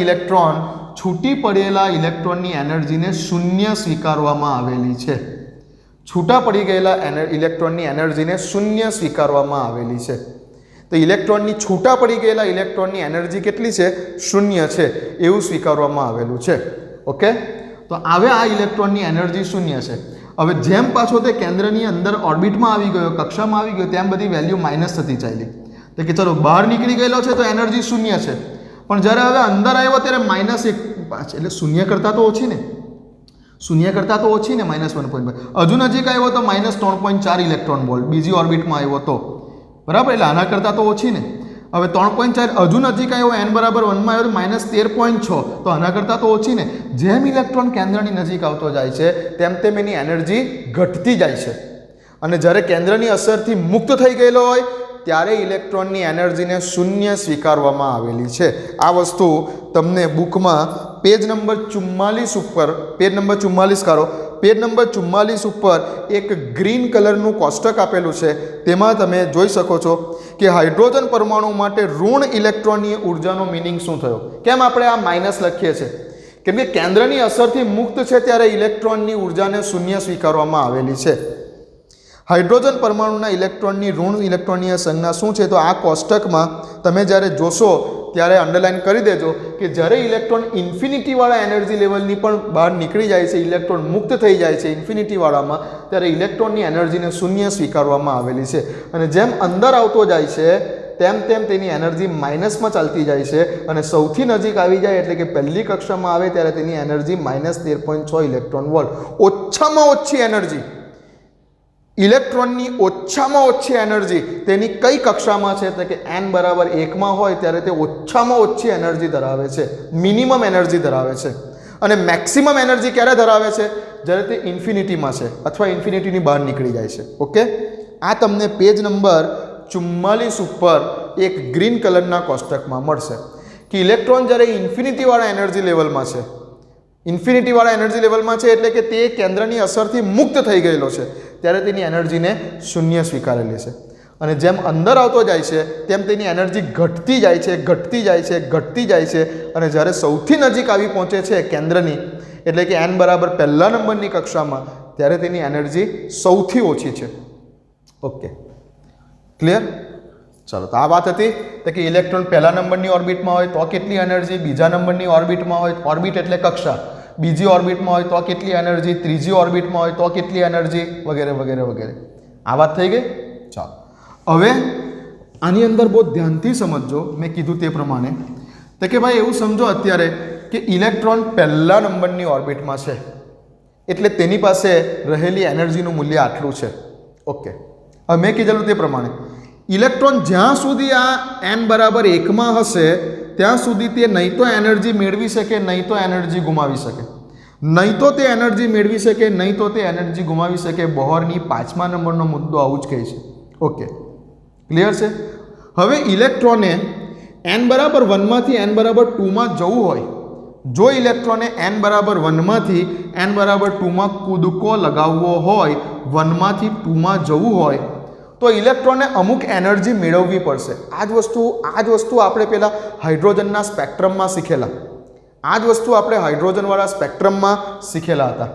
ઇલેક્ટ્રોન, છૂટી પડેલા ઇલેક્ટ્રોનની એનર્જીને શૂન્ય સ્વીકારવામાં આવેલી છે. છૂટા પડી ગયેલા ઇલેક્ટ્રોનની એનર્જીને શૂન્ય સ્વીકારવામાં આવેલી છે. તો ઇલેક્ટ્રોનની છૂટા પડી ગયેલા ઇલેક્ટ્રોનની એનર્જી કેટલી છે? શૂન્ય છે, એવું સ્વીકારવામાં આવેલું છે. ઓકે, તો હવે આ ઇલેક્ટ્રોનની એનર્જી શૂન્ય છે. હવે જેમ પાછો તે કેન્દ્રની અંદર ઓર્બિટમાં આવી ગયો, કક્ષામાં આવી ગયો, તેમ બધી વેલ્યુ માઇનસ થતી ચાલી. તો કે ચલો બહાર નીકળી ગયેલો છે તો એનર્જી શૂન્ય છે, પણ જ્યારે હવે અંદર આવ્યો ત્યારે -1.5, એટલે શૂન્ય કરતાં તો ઓછી ને, શૂન્ય કરતાં તો ઓછી ને, -1.5. હજુ નજીક આવ્યો તો -3.4 ઇલેક્ટ્રોન વોલ્ટ બીજી ઓર્બિટમાં આવ્યો તો, બરાબર, એટલે આના કરતાં તો ઓછી ને. હવે 3.4 હજુ નજીક આવ્યો, n બરાબર 1 માં આવ્યો તો -13.6, તો આના કરતાં તો ઓછી ને. જેમ ઇલેક્ટ્રોન કેન્દ્રની નજીક આવતો જાય છે તેમ તેમ એની એનર્જી ઘટતી જાય છે, અને જ્યારે કેન્દ્રની અસરથી મુક્ત થઈ ગયેલો હોય ત્યારે ઇલેક્ટ્રોનની એનર્જીને શૂન્ય સ્વીકારવામાં આવેલી છે. આ વસ્તુ તમને બુકમાં પેજ નંબર 44 ઉપર, પેજ નંબર 44 કાઢો, પેજ નંબર 44 ઉપર એક ગ્રીન કલરનું કોષ્ટક આપેલું છે, તેમાં તમે જોઈ શકો છો કે હાઇડ્રોજન પરમાણુ માટે ઋણ ઇલેક્ટ્રોનની ઉર્જાનો મિનિંગ શું થયો. કેમ આપણે આ માઇનસ લખીએ છીએ? કેમ કે કેન્દ્રની અસરથી મુક્ત છે ત્યારે ઇલેક્ટ્રોનની ઉર્જાને શૂન્ય સ્વીકારવામાં આવેલી છે. હાઇડ્રોજન પરમાણુના ઇલેક્ટ્રોનની ઋણ ઇલેક્ટ્રોનની સંજ્ઞા શું છે? તો આ કોષ્ટકમાં તમે જ્યારે જોશો ત્યારે અંડરલાઇન કરી દેજો કે જ્યારે ઇલેક્ટ્રોન ઇન્ફિનિટીવાળા એનર્જી લેવલની પણ બહાર નીકળી જાય છે, ઇલેક્ટ્રોન મુક્ત થઈ જાય છે ઇન્ફિનિટીવાળામાં, ત્યારે ઇલેક્ટ્રોનની એનર્જીને શૂન્ય સ્વીકારવામાં આવેલી છે. અને જેમ અંદર આવતો જાય છે તેમ તેમ તેની એનર્જી માઇનસમાં ચાલતી જાય છે, અને સૌથી નજીક આવી જાય એટલે કે પહેલી કક્ષામાં આવે ત્યારે તેની એનર્જી -13.6 ઇલેક્ટ્રોન વોલ્ટ. ઓછામાં ઓછી એનર્જી ઇલેક્ટ્રોનની, ઓછામાં ઓછી એનર્જી તેની કઈ કક્ષામાં છે? તો કે n બરાબર 1 માં હોય ત્યારે તે ઓછામાં ઓછી એનર્જી ધરાવે છે, મિનિમમ એનર્જી ધરાવે છે. અને મેક્સિમમ એનર્જી ક્યારે ધરાવે છે? જ્યારે તે ઇન્ફિનિટીમાં છે અથવા ઇન્ફિનિટીની બહાર નીકળી જાય છે. ઓકે, આ તમને પેજ નંબર 44 ઉપર એક ગ્રીન કલરના કોષ્ટકમાં મળશે કે ઇલેક્ટ્રોન જ્યારે ઇન્ફિનિટીવાળા એનર્જી લેવલમાં છે, ઇન્ફિનિટીવાળા એનર્જી લેવલમાં છે એટલે કે તે કેન્દ્રની અસરથી મુક્ત થઈ ગયેલો છે, ત્યારે તેની એનર્જીને શૂન્ય સ્વીકારેલી છે. અને જેમ અંદર આવતો જાય છે તેમ તેની એનર્જી ઘટતી જાય છે, ઘટતી જાય છે, ઘટતી જાય છે, અને જ્યારે સૌથી નજીક આવી પહોંચે છે કેન્દ્રની, એટલે કે n બરાબર પહેલા નંબરની કક્ષામાં, ત્યારે તેની એનર્જી સૌથી ઓછી છે. Okay, clear? ચાલો, તો આ વાત હતી તો કે ઇલેક્ટ્રોન પહેલા નંબરની ઓર્બિટમાં હોય તો કેટલી એનર્જી, બીજા નંબરની ઓર્બિટમાં હોય, ઓર્બિટ એટલે કક્ષા, બીજી ઓર્બિટમાં હોય તો કેટલી એનર્જી, ત્રીજી ઓર્બિટમાં હોય તો કેટલી એનર્જી, વગેરે વગેરે વગેરે. આ વાત થઈ ગઈ. ચાલો, હવે આની અંદર બહુ ધ્યાનથી સમજજો, મેં કીધું તે પ્રમાણે, તો કે ભાઈ એવું સમજો અત્યારે કે ઇલેક્ટ્રોન પહેલા નંબરની ઓર્બિટમાં છે એટલે તેની પાસે રહેલી એનર્જીનું મૂલ્ય આટલું છે. ઓકે, હવે મેં કીધેલું તે પ્રમાણે ઇલેક્ટ્રોન જ્યાં સુધી આ n બરાબર 1 માં હશે ત્યાં સુધી તે નહીં તો એનર્જી મેળવી શકે, નહીં તો એનર્જી ગુમાવી શકે, નહીં તો તે એનર્જી મેળવી શકે, નહીં તો તે એનર્જી ગુમાવી શકે. બોહરની 5મા નંબરનો મુદ્દો આવું જ કહે છે. ઓકે, ક્લિયર છે? હવે ઇલેક્ટ્રોને n બરાબર 1 માંથી n બરાબર 2 માં જવું હોય, જો ઇલેક્ટ્રોને n બરાબર 1 માંથી n બરાબર 2 માં કૂદકો લગાવવો હોય, 1 માંથી 2 માં જવું હોય, તો ઇલેક્ટ્રોનને અમુક એનર્જી મેળવવી પડશે. આ જ વસ્તુ આપણે પહેલાં હાઇડ્રોજનના સ્પેક્ટ્રમમાં શીખેલા. આ જ વસ્તુ આપણે હાઇડ્રોજનવાળા સ્પેક્ટ્રમમાં શીખેલા હતા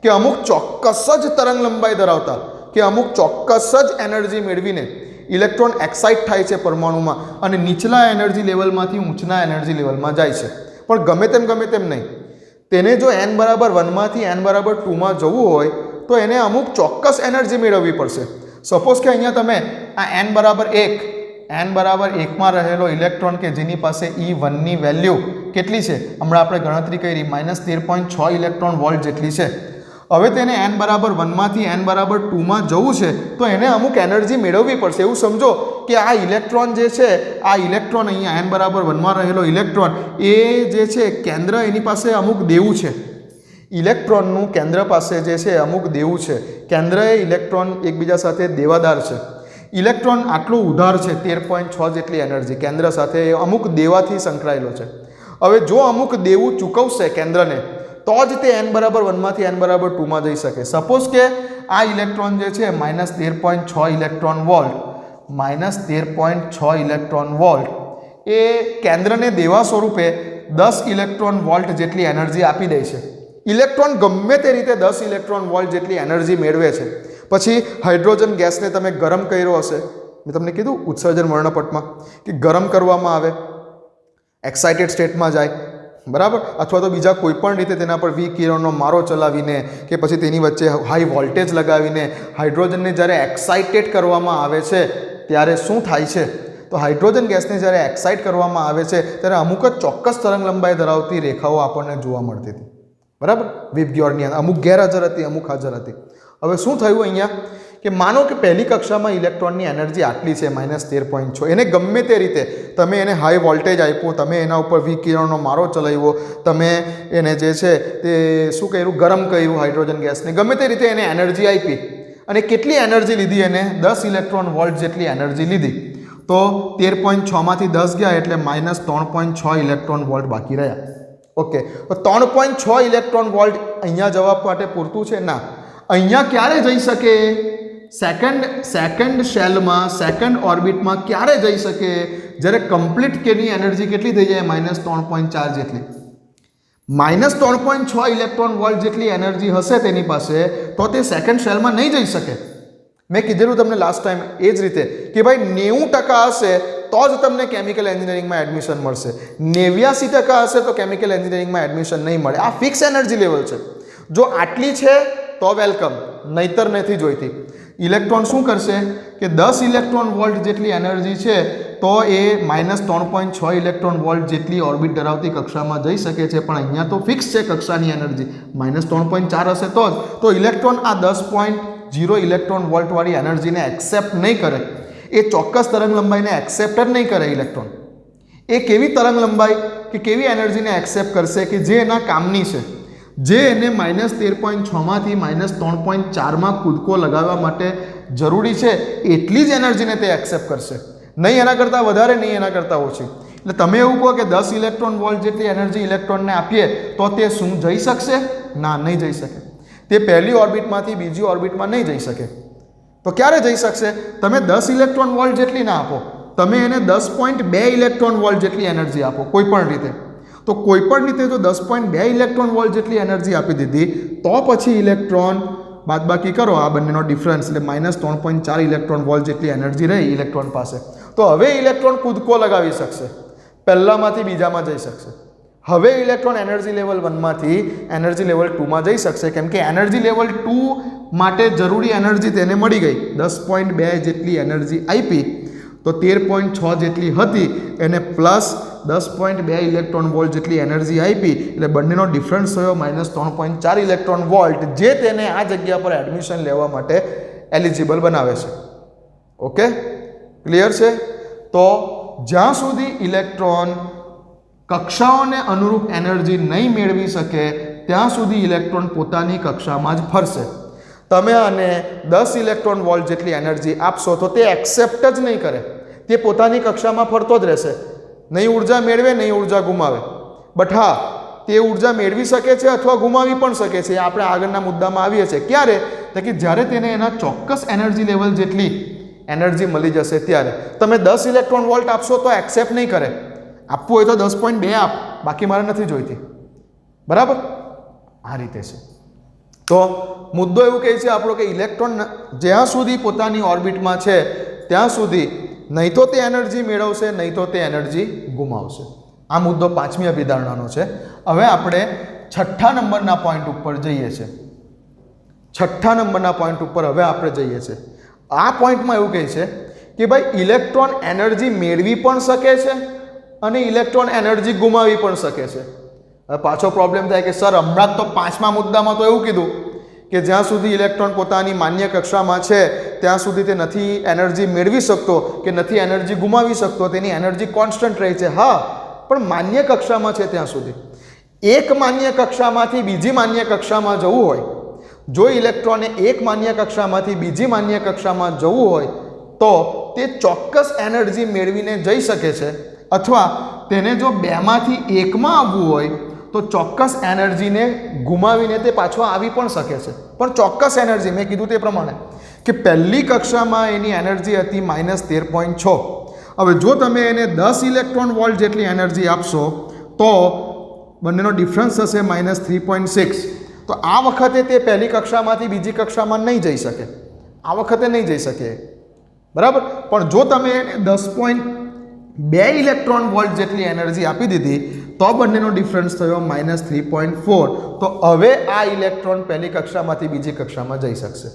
કે અમુક ચોક્કસ જ તરંગ લંબાઈ ધરાવતા કે અમુક ચોક્કસ જ એનર્જી મેળવીને ઇલેક્ટ્રોન એક્સાઇટ થાય છે પરમાણુમાં અને નીચલા એનર્જી લેવલમાંથી ઊંચના એનર્જી લેવલમાં જાય છે. પણ ગમે તેમ નહીં, તેને જો n બરાબર 1માંથી n બરાબર 2માં જવું હોય તો એને અમુક ચોક્કસ એનર્જી મેળવવી પડશે. સપોઝ કે અહીંયા તમે આ n બરાબર 1માં રહેલો ઇલેક્ટ્રોન કે જેની પાસે E1ની વેલ્યુ કેટલી છે, હમણાં આપણે ગણતરી કરી -13.6 ઇલેક્ટ્રોન વોલ્ટ જેટલી છે. હવે તેને n બરાબર 1માંથી n બરાબર 2માં જવું છે તો એને અમુક એનર્જી મેળવવી પડશે. એવું સમજો કે આ ઇલેક્ટ્રોન જે છે, આ ઇલેક્ટ્રોન અહીંયા n બરાબર 1માં રહેલો ઇલેક્ટ્રોન એ જે છે કેન્દ્ર એની પાસે અમુક દેવું છે. ઇલેક્ટ્રોનનું કેન્દ્ર પાસે જે છે અમુક દેવું છે. કેન્દ્ર એ ઇલેક્ટ્રોન એકબીજા સાથે દેવાદાર છે. ઇલેક્ટ્રોન આટલું ઉધાર છે 13.6 જેટલી એનર્જી કેન્દ્ર સાથે એ અમુક દેવાથી સંકળાયેલો છે. હવે જો અમુક દેવું ચૂકવશે કેન્દ્રને તો જ તે n બરાબર 1માંથી n બરાબર 2માં જઈ શકે. સપોઝ કે આ ઇલેક્ટ્રોન જે છે -13.6 ઇલેક્ટ્રોન વોલ્ટ એ કેન્દ્રને દેવા સ્વરૂપે 10 ઇલેક્ટ્રોન વોલ્ટ જેટલી એનર્જી આપી દે છે. ઇલેક્ટ્રોન ગમે તે રીતે 10 ઇલેક્ટ્રોન વોલ્ટ જેટલી એનર્જી મેળવે છે. પછી હાઇડ્રોજન ગેસને તમે ગરમ કર્યો હશે, મેં તમને કીધું ઉત્સર્જન વર્ણપટમાં કે ગરમ કરવામાં આવે, એક્સાઇટેડ સ્ટેટમાં જાય, બરાબર, અથવા તો બીજા કોઈ પણ રીતે તેના પર વિકિરણનો મારો ચલાવીને કે પછી તેની વચ્ચે હાઈ વોલ્ટેજ લગાવીને હાઇડ્રોજનને જ્યારે એક્સાઇટેડ કરવામાં આવે છે ત્યારે શું થાય છે? તો હાઇડ્રોજન ગેસને જ્યારે એક્સાઇટ કરવામાં આવે છે ત્યારે અમુક જ ચોક્કસ તરંગ લંબાઈ ધરાવતી રેખાઓ આપણને જોવા મળતી હતી, બરાબર. વિબગ્યોરની અંદર અમુક ગેરહાજર હતી, અમુક હાજર હતી. હવે શું થયું અહીંયા કે માનો કે પહેલી કક્ષામાં ઇલેક્ટ્રોનની એનર્જી આટલી છે -13.6, એને ગમે તે રીતે તમે એને હાઈ વોલ્ટેજ આપ્યો, તમે એના ઉપર વિકિરણનો મારો ચલાવ્યો, તમે એને જે છે તે શું કર્યું, ગરમ કર્યું હાઇડ્રોજન ગેસને, ગમે તે રીતે એને એનર્જી આપી અને કેટલી એનર્જી લીધી એને 10 ઇલેક્ટ્રોન વોલ્ટ જેટલી એનર્જી લીધી. તો 13.6માંથી 10 ગયા એટલે -3.6 ઇલેક્ટ્રોન વોલ્ટ બાકી રહ્યા. ઓકે, તો 3.6 ઇલેક્ટ્રોન વોલ્ટ અહીંયા જવાબ માટે પૂરતું છે? ના. અહીંયા ક્યારે જઈ શકે? સેકન્ડ શેલમાં, સેકન્ડ ઓર્બિટમાં ક્યારે જઈ શકે? જ્યારે કમ્પ્લીટ કેની એનર્જી કેટલી થઈ જાય? -3.4 જેટલી. -3.6 ઇલેક્ટ્રોન વોલ્ટ જેટલી એનર્જી હશે તેની પાસે તો તે સેકન્ડ શેલમાં નહીં જઈ શકે. મેં કીધેલું તમને લાસ્ટ ટાઈમ એ જ રીતે કે ભાઈ 90% હશે તો જ તમને કેમિકલ એન્જિનિયરિંગમાં એડમિશન મળશે. 89% હશે તો કેમિકલ એન્જિનિયરિંગમાં એડમિશન નહીં મળે. આ ફિક્સ એનર્જી લેવલ છે. જો આટલી છે તો વેલકમ, નહીતર નથી જોઈતી. ઇલેક્ટ્રોન શું કરશે કે 10 ઇલેક્ટ્રોન વોલ્ટ જેટલી એનર્જી છે તો એ -3.6 ઇલેક્ટ્રોન વોલ્ટ જેટલી ઓર્બિટ ધરાવતી કક્ષામાં જઈ શકે છે. પણ અહીંયા તો ફિક્સ છે કક્ષાની એનર્જી -3.4 હશે તો જ. તો ઇલેક્ટ્રોન આ 10.0 ઇલેક્ટ્રોન વોલ્ટવાળી એનર્જીને એક્સેપ્ટ નહીં કરે. એ ચોક્કસ તરંગ લંબાઈને એક્સેપ્ટ જ નહીં કરે ઇલેક્ટ્રોન. એ કેવી તરંગ લંબાઈ કે કેવી એનર્જીને એક્સેપ્ટ કરશે કે જે એના કામની છે, જે એને -13.6માંથી -3.4માં કૂદકો લગાવવા માટે જરૂરી છે, એટલી જ એનર્જીને તે એક્સેપ્ટ કરશે. નહીં એના કરતાં વધારે, નહીં એના કરતાં ઓછી. એટલે તમે એવું કહો કે 10 ઇલેક્ટ્રોન વોલ્ટ જેટલી એનર્જી ઇલેક્ટ્રોનને આપીએ તો તે શું જઈ શકશે? ના, નહીં જઈ શકે. તે પહેલી ઓર્બિટમાંથી બીજી ઓર્બિટમાં નહીં જઈ શકે. તો ક્યારે જઈ શકશે? તમે 10 ઇલેક્ટ્રોન વોલ્ટ જેટલી ના આપો, તમે એને 10.2 ઇલેક્ટ્રોન વોલ્ટ જેટલી એનર્જી આપો કોઈ પણ રીતે. તો કોઈપણ રીતે જો 10.2 ઇલેક્ટ્રોન વોલ્ટ જેટલી એનર્જી આપી દીધી તો પછી ઇલેક્ટ્રોન બાદબાકી કરો આ બંનેનો ડિફરન્સ એટલે -3.4 ઇલેક્ટ્રોન વોલ્ટ જેટલી એનર્જી રહી ઇલેક્ટ્રોન પાસે. તો હવે ઇલેક્ટ્રોન કૂદકો લગાવી શકશે, પહેલામાંથી બીજામાં જઈ શકશે. હવે ઇલેક્ટ્રોન એનર્જી લેવલ 1માંથી એનર્જી લેવલ 2માં જઈ શકશે, કેમ કે એનર્જી લેવલ 2 માટે જરૂરી એનર્જી તેને મળી ગઈ. 10.2 જેટલી એનર્જી આપી તો 13.6 જેટલી હતી એને પ્લસ 10.2 ઇલેક્ટ્રોન વોલ્ટ જેટલી એનર્જી આપી એટલે બંનેનો ડિફરન્સ થયો -3.4 ઇલેક્ટ્રોન વોલ્ટ, જે તેને આ જગ્યા પર એડમિશન લેવા માટે એલિજિબલ બનાવે છે. ઓકે, ક્લિયર છે? તો જ્યાં સુધી ઇલેક્ટ્રોન કક્ષાઓને અનુરૂપ એનર્જી નહીં મેળવી શકે ત્યાં સુધી ઇલેક્ટ્રોન પોતાની કક્ષામાં જ ફરશે. તમે આને 10 ઇલેક્ટ્રોન વોલ્ટ જેટલી એનર્જી આપશો તો તે એક્સેપ્ટ જ નહીં કરે, તે પોતાની કક્ષામાં ફરતો જ રહેશે. નહીં ઉર્જા મેળવે, નહીં ઉર્જા ગુમાવે. બટ હા, તે ઉર્જા મેળવી શકે છે અથવા ગુમાવી પણ શકે છે. આપણે આગળના મુદ્દામાં આવીએ છીએ. ક્યારે? તો કે જ્યારે તેને એના ચોક્કસ એનર્જી લેવલ જેટલી એનર્જી મળી જશે ત્યારે. તમે 10 ઇલેક્ટ્રોન વોલ્ટ આપશો તો એક્સેપ્ટ નહીં કરે. આપવું હોય તો 10.2 આપ, બાકી મારે નથી જોઈતી. બરાબર, આ રીતે છે. તો મુદ્દો એવું કહે છે આપણો કે ઇલેક્ટ્રોન જ્યાં સુધી પોતાની ઓર્બિટમાં છે ત્યાં સુધી નહીં તો તે એનર્જી મેળવશે, નહીં તો તે એનર્જી ગુમાવશે. આ મુદ્દો 5મી અભિધારણાનો છે. હવે આપણે 6ઠ્ઠા નંબરના પોઈન્ટ ઉપર જઈએ છીએ. 6ઠ્ઠા નંબરના પોઈન્ટ ઉપર હવે આપણે જઈએ છીએ. આ પોઈન્ટમાં એવું કહે છે કે ભાઈ ઇલેક્ટ્રોન એનર્જી મેળવી પણ શકે છે અને ઇલેક્ટ્રોન એનર્જી ગુમાવી પણ શકે છે. હવે પાછો પ્રોબ્લેમ થાય કે સર હમણાં જ તો 5મા મુદ્દામાં તો એવું કીધું કે જ્યાં સુધી ઇલેક્ટ્રોન પોતાની માન્ય કક્ષામાં છે ત્યાં સુધી તે નથી એનર્જી મેળવી શકતો કે નથી એનર્જી ગુમાવી શકતો, તેની એનર્જી કોન્સ્ટન્ટ રહે છે. હા, પણ માન્ય કક્ષામાં છે ત્યાં સુધી. એક માન્ય કક્ષામાંથી બીજી માન્ય કક્ષામાં જવું હોય, જો ઇલેક્ટ્રોને એક માન્ય કક્ષામાંથી બીજી માન્ય કક્ષામાં જવું હોય તો તે ચોક્કસ એનર્જી મેળવીને જઈ શકે છે, અથવા તેને જો બેમાંથી એકમાં આવવું હોય તો ચોક્કસ એનર્જીને ગુમાવીને તે પાછો આવી પણ શકે છે. પણ ચોક્કસ એનર્જી મેં કીધું તે પ્રમાણે કે પહેલી કક્ષામાં એની એનર્જી હતી -13.6. હવે જો તમે એને 10 ઇલેક્ટ્રોન વોલ્ટ જેટલી એનર્જી આપશો તો બંનેનો ડિફરન્સ થશે -3.6. તો આ વખતે તે પહેલી કક્ષામાંથી બીજી કક્ષામાં નહીં જઈ શકે, આ વખતે નહીં જઈ શકે, બરાબર. પણ જો તમે એને 10.2 ઇલેક્ટ્રોન વોલ્ટ જેટલી એનર્જી આપી દીધી તો બંનેનો ડિફરન્સ થયો -3.4. તો હવે આ ઇલેક્ટ્રોન પહેલી કક્ષામાંથી બીજી કક્ષામાં જઈ શકશે.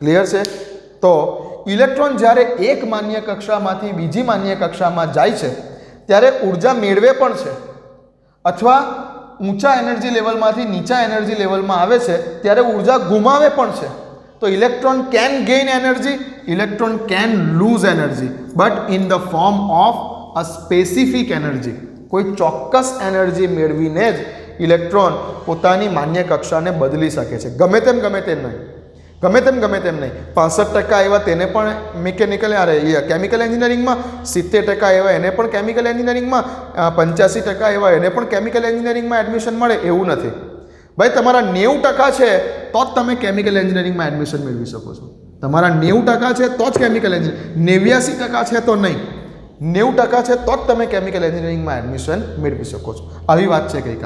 ક્લિયર છે? તો ઇલેક્ટ્રોન જ્યારે એક માન્ય કક્ષામાંથી બીજી માન્ય કક્ષામાં જાય છે ત્યારે ઉર્જા મેળવે પણ છે, અથવા ઊંચા એનર્જી લેવલમાંથી નીચા એનર્જી લેવલમાં આવે છે ત્યારે ઉર્જા ગુમાવે પણ છે. તો electron can gain energy, electron can lose energy, but in the form of a specific energy. કોઈ ચોક્કસ એનર્જી મેળવીને જ ઇલેક્ટ્રોન પોતાની માન્ય કક્ષાને બદલી શકે છે. ગમે તેમ નહીં, ગમે તેમ નહીં. 65% એવા તેને પણ મિકેનિકલ કેમિકલ એન્જિનિયરિંગમાં, 70% એવા એને પણ કેમિકલ એન્જિનિયરિંગમાં, 85% એવા એને પણ કેમિકલ એન્જિનિયરિંગમાં એડમિશન મળે એવું નથી. ભાઈ તમારા 90% છે તો જ તમે કેમિકલ એન્જિનિયરિંગમાં એડમિશન મેળવી શકો છો. તમારા 90% છે તો જ કેમિકલ એન્જિનિયરિંગ, 89% છે તો નહીં, 90% છે તો જ તમે કેમિકલ એન્જિનિયરિંગમાં એડમિશન મેળવી શકો છો. આવી વાત છે કંઈક.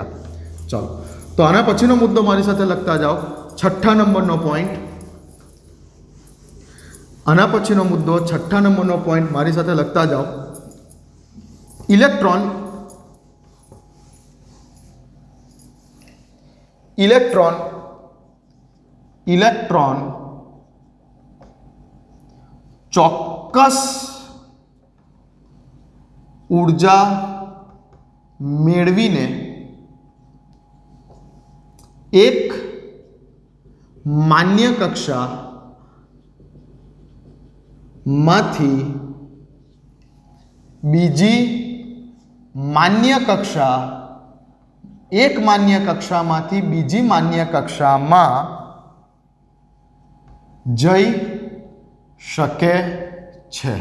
ચાલો, તો આના પછીનો મુદ્દો મારી સાથે લખતા જાઓ. 6ઠ્ઠા નંબરનો પોઈન્ટ, આના પછીનો મુદ્દો 6ઠ્ઠા નંબરનો પોઈન્ટ મારી સાથે લખતા જાઓ. ઇલેક્ટ્રોન ચોક્કસ ઉર્જા મેળવીને એક માન્ય કક્ષા માંથી બીજી માન્ય કક્ષા, એક માન્ય કક્ષામાંથી બીજી માન્ય કક્ષામાં જઈ શકે છે.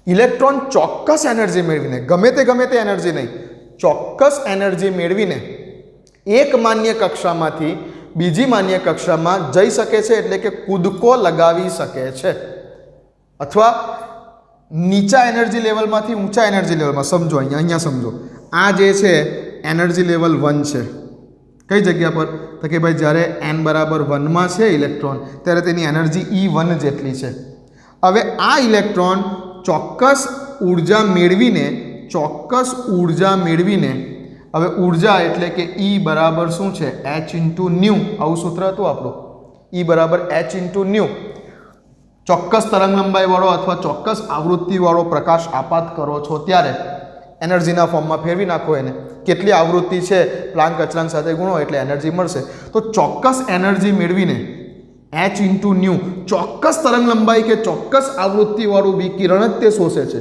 ઇલેક્ટ્રોન ચોક્કસ એનર્જી મેળવીને, ગમે તે એનર્જી નહીં, ચોક્કસ એનર્જી મેળવીને એક માન્ય કક્ષામાંથી બીજી માન્ય કક્ષામાં જઈ શકે છે, એટલે કે કૂદકો લગાવી શકે છે, અથવા નીચા એનર્જી લેવલમાંથી ઊંચા એનર્જી લેવલમાં. સમજો, અહીંયા સમજો, આ જે છે એનર્જી લેવલ 1 છે. કઈ જગ્યા પર? તો કે ભાઈ જ્યારે n બરાબર 1માં છે ઇલેક્ટ્રોન ત્યારે તેની એનર્જી E1 જેટલી છે. હવે આ ઇલેક્ટ્રોન ચોક્કસ ઉર્જા મેળવીને હવે ઉર્જા એટલે કે E બરાબર શું છે? h × new. આવું સૂત્ર હતું આપણું. E બરાબર h × ન્યુ. ચોક્કસ તરંગ લંબાઈવાળો અથવા ચોક્કસ આવૃત્તિવાળો પ્રકાશ આપાત કરો છો ત્યારે એનર્જીના ફોર્મમાં ફેરવી નાખો એને. કેટલી આવૃત્તિ છે પ્લાન્ક અચળાંક સાથે ગુણો એટલે એનર્જી મળશે. તો ચોક્કસ એનર્જી મેળવીને h × ન્યુ, ચોક્કસ તરંગ લંબાઈ કે ચોક્કસ આવૃત્તિવાળું વિકિરણ જ તે શોષે છે.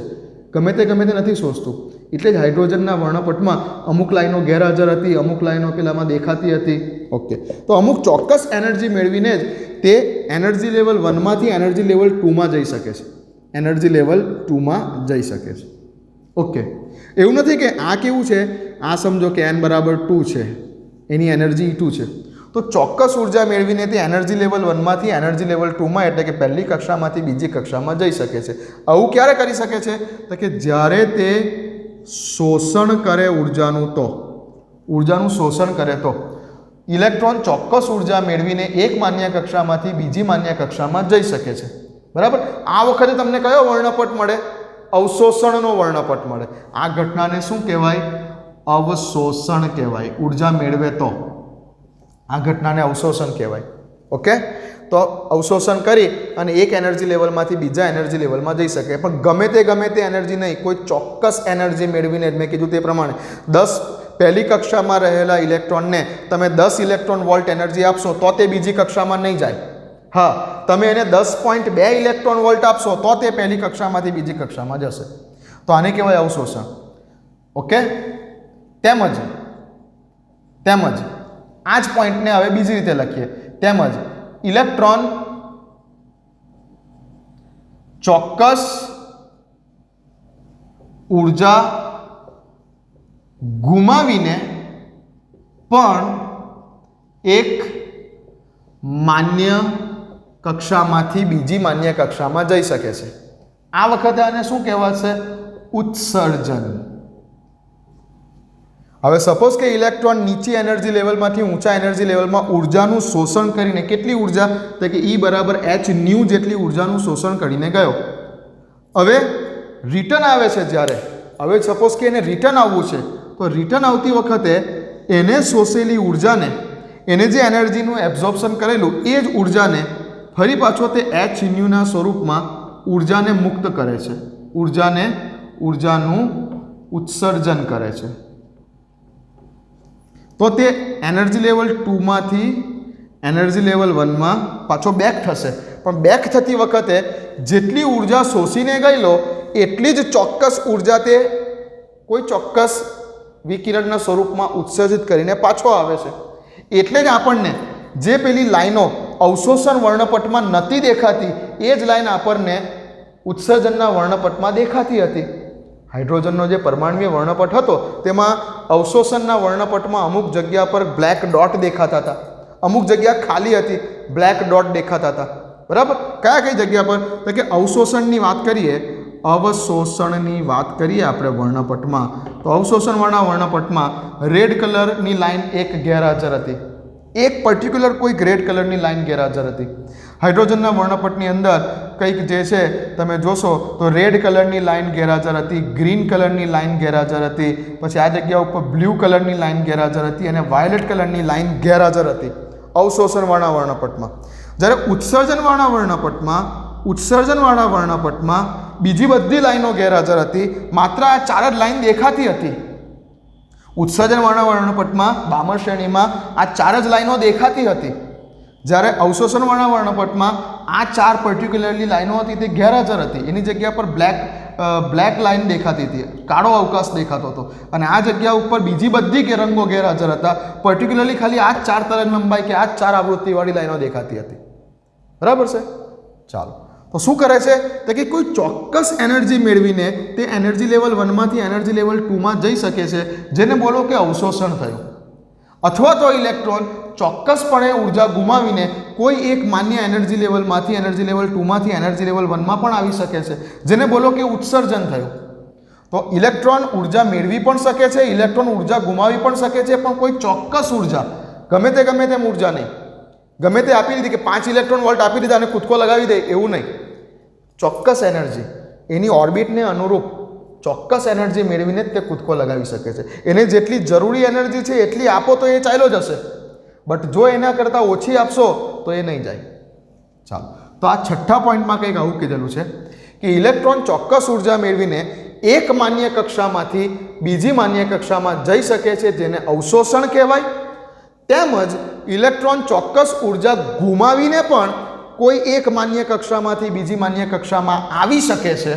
ગમે તે નથી શોષતું. એટલે જ હાઇડ્રોજનના વર્ણપટમાં અમુક લાઈનો ગેરહાજર હતી, અમુક લાઈનો પેલામાં દેખાતી હતી. ઓકે, તો અમુક ચોક્કસ એનર્જી મેળવીને જ તે એનર્જી લેવલ 1માંથી એનર્જી લેવલ 2માં જઈ શકે છે. એનર્જી લેવલ 2માં જઈ શકે છે. ઓકે, એવું નથી કે આ કેવું છે, આ સમજો કે n બરાબર 2 છે, એની એનર્જી E2 છે. તો ચોક્કસ ઉર્જા મેળવીને તે એનર્જી લેવલ 1માંથી એનર્જી લેવલ 2માં એટલે કે પહેલી કક્ષામાંથી બીજી કક્ષામાં જઈ શકે છે. આવું ક્યારે કરી શકે છે? તો કે જ્યારે તે શોષણ કરે ઉર્જાનું, તો ઉર્જાનું શોષણ કરે તો ઇલેક્ટ્રોન ચોક્કસ ઉર્જા મેળવીને એક માન્ય કક્ષામાંથી બીજી માન્ય કક્ષામાં જઈ શકે છે. બરાબર. આ વખતે તમને કયો વર્ણપટ મળે? અવશોષણનો વર્ણપટ મળે. આ ઘટનાને શું કહેવાય? અવશોષણ કહેવાય. ઉર્જા મેળવે તો આ ઘટનાને અવશોષણ કહેવાય. ઓકે, તો અવશોષણ કરી અને એક એનર્જી લેવલમાંથી બીજા એનર્જી લેવલમાં જઈ શકે. પણ ગમે તે એનર્જી નહીં, કોઈ ચોક્કસ એનર્જી મેળવીને, મેં કીધું તે પ્રમાણે 10 પહેલી કક્ષામાં રહેલા ઇલેક્ટ્રોનને તમે 10 ઇલેક્ટ્રોન વોલ્ટ એનર્જી આપશો તો તે બીજી કક્ષામાં નહીં જાય. હા, તમે એને 10.2 ઇલેક્ટ્રોન વોલ્ટ આપશો તો તે પહેલી કક્ષામાંથી બીજી કક્ષામાં જશે. તો આને કહેવાય અવશોષણ. ઓકે, તેમજ આ જ પોઈન્ટને હવે બીજી રીતે લખીએ. તેમજ ઇલેક્ટ્રોન ચોક્કસ ઉર્જા ગુમાવીને પણ એક માન્ય કક્ષામાંથી બીજી માન્ય કક્ષામાં જઈ શકે છે. આ વખતે આને શું કહેવાશે? ઉત્સર્જન. હવે સપોઝ કે ઇલેક્ટ્રોન નીચી એનર્જી લેવલમાંથી ઊંચા એનર્જી લેવલમાં ઉર્જાનું શોષણ કરીને, કેટલી ઉર્જા? તો કે E બરાબર h ન્યુ જેટલી ઉર્જાનું શોષણ કરીને ગયો. હવે રિટર્ન આવે છે જ્યારે, હવે સપોઝ કે એને રિટર્ન આવવું છે, તો રિટર્ન આવતી વખતે એને શોષેલી ઉર્જાને, એને જે એનર્જીનું એબ્ઝોર્પ્શન કરેલું એ જ ઉર્જાને ફરી પાછો તે h ન્યુના સ્વરૂપમાં ઉર્જાને મુક્ત કરે છે. ઉર્જાનું ઉત્સર્જન કરે છે. તો તે એનર્જી લેવલ 2 માંથી એનર્જી લેવલ 1 માં પાછો બેક થશે. પણ બેક થતી વખતે જેટલી ઉર્જા શોષીને ગયેલો એટલી જ ચોક્કસ ઉર્જા તે કોઈ ચોક્કસ વિકિરણના સ્વરૂપમાં ઉત્સર્જિત કરીને પાછો આવે છે. એટલે જ આપણને જે પેલી લાઈનો અવશોષણ વર્ણપટમાં નથી દેખાતી એ જ લાઈન આપણને ઉત્સર્જનના વર્ણપટમાં દેખાતી હતી. હાઇડ્રોજનનો જે પરમાણ્વીય વર્ણપટ હતો તેમાં અવશોષણના વર્ણપટમાં અમુક જગ્યા પર બ્લેક ડોટ દેખાતા હતા, અમુક જગ્યા ખાલી હતી, બ્લેક ડોટ દેખાતા હતા. બરાબર. કઈ જગ્યા પર? તો કે અવશોષણની વાત કરીએ, અવશોષણની વાત કરીએ આપણે વર્ણપટમાં, તો અવશોષણવાળા વર્ણપટમાં રેડ કલરની લાઈન એક ગેરહાજર હતી. એક પર્ટિક્યુલર કોઈ રેડ કલરની લાઈન ગેરહાજર હતી. હાઇડ્રોજનના વર્ણપટની અંદર કંઈક જે છે તમે જોશો તો રેડ કલરની લાઈન ગેરહાજર હતી, ગ્રીન કલરની લાઈન ગેરહાજર હતી, પછી આ જગ્યા ઉપર બ્લુ કલરની લાઈન ગેરહાજર હતી અને વાયોલેટ કલરની લાઈન ગેરહાજર હતી અવશોષણવાળા વર્ણપટમાં. જ્યારે ઉત્સર્જનવાળા વર્ણપટમાં બીજી બધી લાઈનો ગેરહાજર હતી, માત્ર આ 4 જ લાઈન દેખાતી હતી. ઉત્સર્જનવાળા વર્ણપટમાં બામર શ્રેણીમાં આ 4 જ લાઈનો દેખાતી હતી. જ્યારે અવશોષણવાળા વર્ણપટમાં આ 4 પર્ટિક્યુલરલી લાઈનો હતી તે ગેરહાજર હતી. એની જગ્યા પર બ્લેક લાઈન દેખાતી હતી, કાળો અવકાશ દેખાતો હતો. અને આ જગ્યા ઉપર બીજી બધી રંગો ગેરહાજર હતા. પર્ટિક્યુલરલી ખાલી આ 4 તરંગ લંબાઈ કે આ 4 આવૃત્તિવાળી લાઈનો દેખાતી હતી. બરાબર છે? ચાલો, તો શું કરે છે? તો કે કોઈ ચોક્કસ એનર્જી મેળવીને તે એનર્જી લેવલ 1 માંથી એનર્જી લેવલ 2 માં જઈ શકે છે, જેને બોલો કે અવશોષણ થયું. અથવા તો ઇલેક્ટ્રોન ચોક્કસપણે ઉર્જા ગુમાવીને કોઈ એક માન્ય એનર્જી લેવલમાંથી એનર્જી લેવલ 2 માંથી એનર્જી લેવલ 1 માં પણ આવી શકે છે, જેને બોલો કે ઉત્સર્જન થયું. તો ઇલેક્ટ્રોન ઉર્જા મેળવી પણ શકે છે, ઇલેક્ટ્રોન ઉર્જા ગુમાવી પણ શકે છે, પણ કોઈ ચોક્કસ ઉર્જા, ગમે તેમ ઉર્જા નહીં. ગમે તે આપી દીધી કે 5 ઇલેક્ટ્રોન વોલ્ટ આપી દીધા અને કૂદકો લગાવી દે એવું નહીં. ચોક્કસ એનર્જી, એની ઓર્બિટને અનુરૂપ ચોક્કસ એનર્જી મેળવીને જ તે કૂદકો લગાવી શકે છે. એને જેટલી જરૂરી એનર્જી છે એટલી આપો તો એ ચાલ્યો જશે, બટ જો એના કરતાં ઓછી આપશો તો એ નહીં જાય. ચાલો, તો આ 6થા પોઈન્ટમાં કંઈક આવું કીધેલું છે કે ઇલેક્ટ્રોન ચોક્કસ ઉર્જા મેળવીને એક માન્ય કક્ષામાંથી બીજી માન્ય કક્ષામાં જઈ શકે છે, જેને અવશોષણ કહેવાય. તેમજ ઇલેક્ટ્રોન ચોક્કસ ઉર્જા ગુમાવીને પણ કોઈ એક માન્ય કક્ષામાંથી બીજી માન્ય કક્ષામાં આવી શકે છે.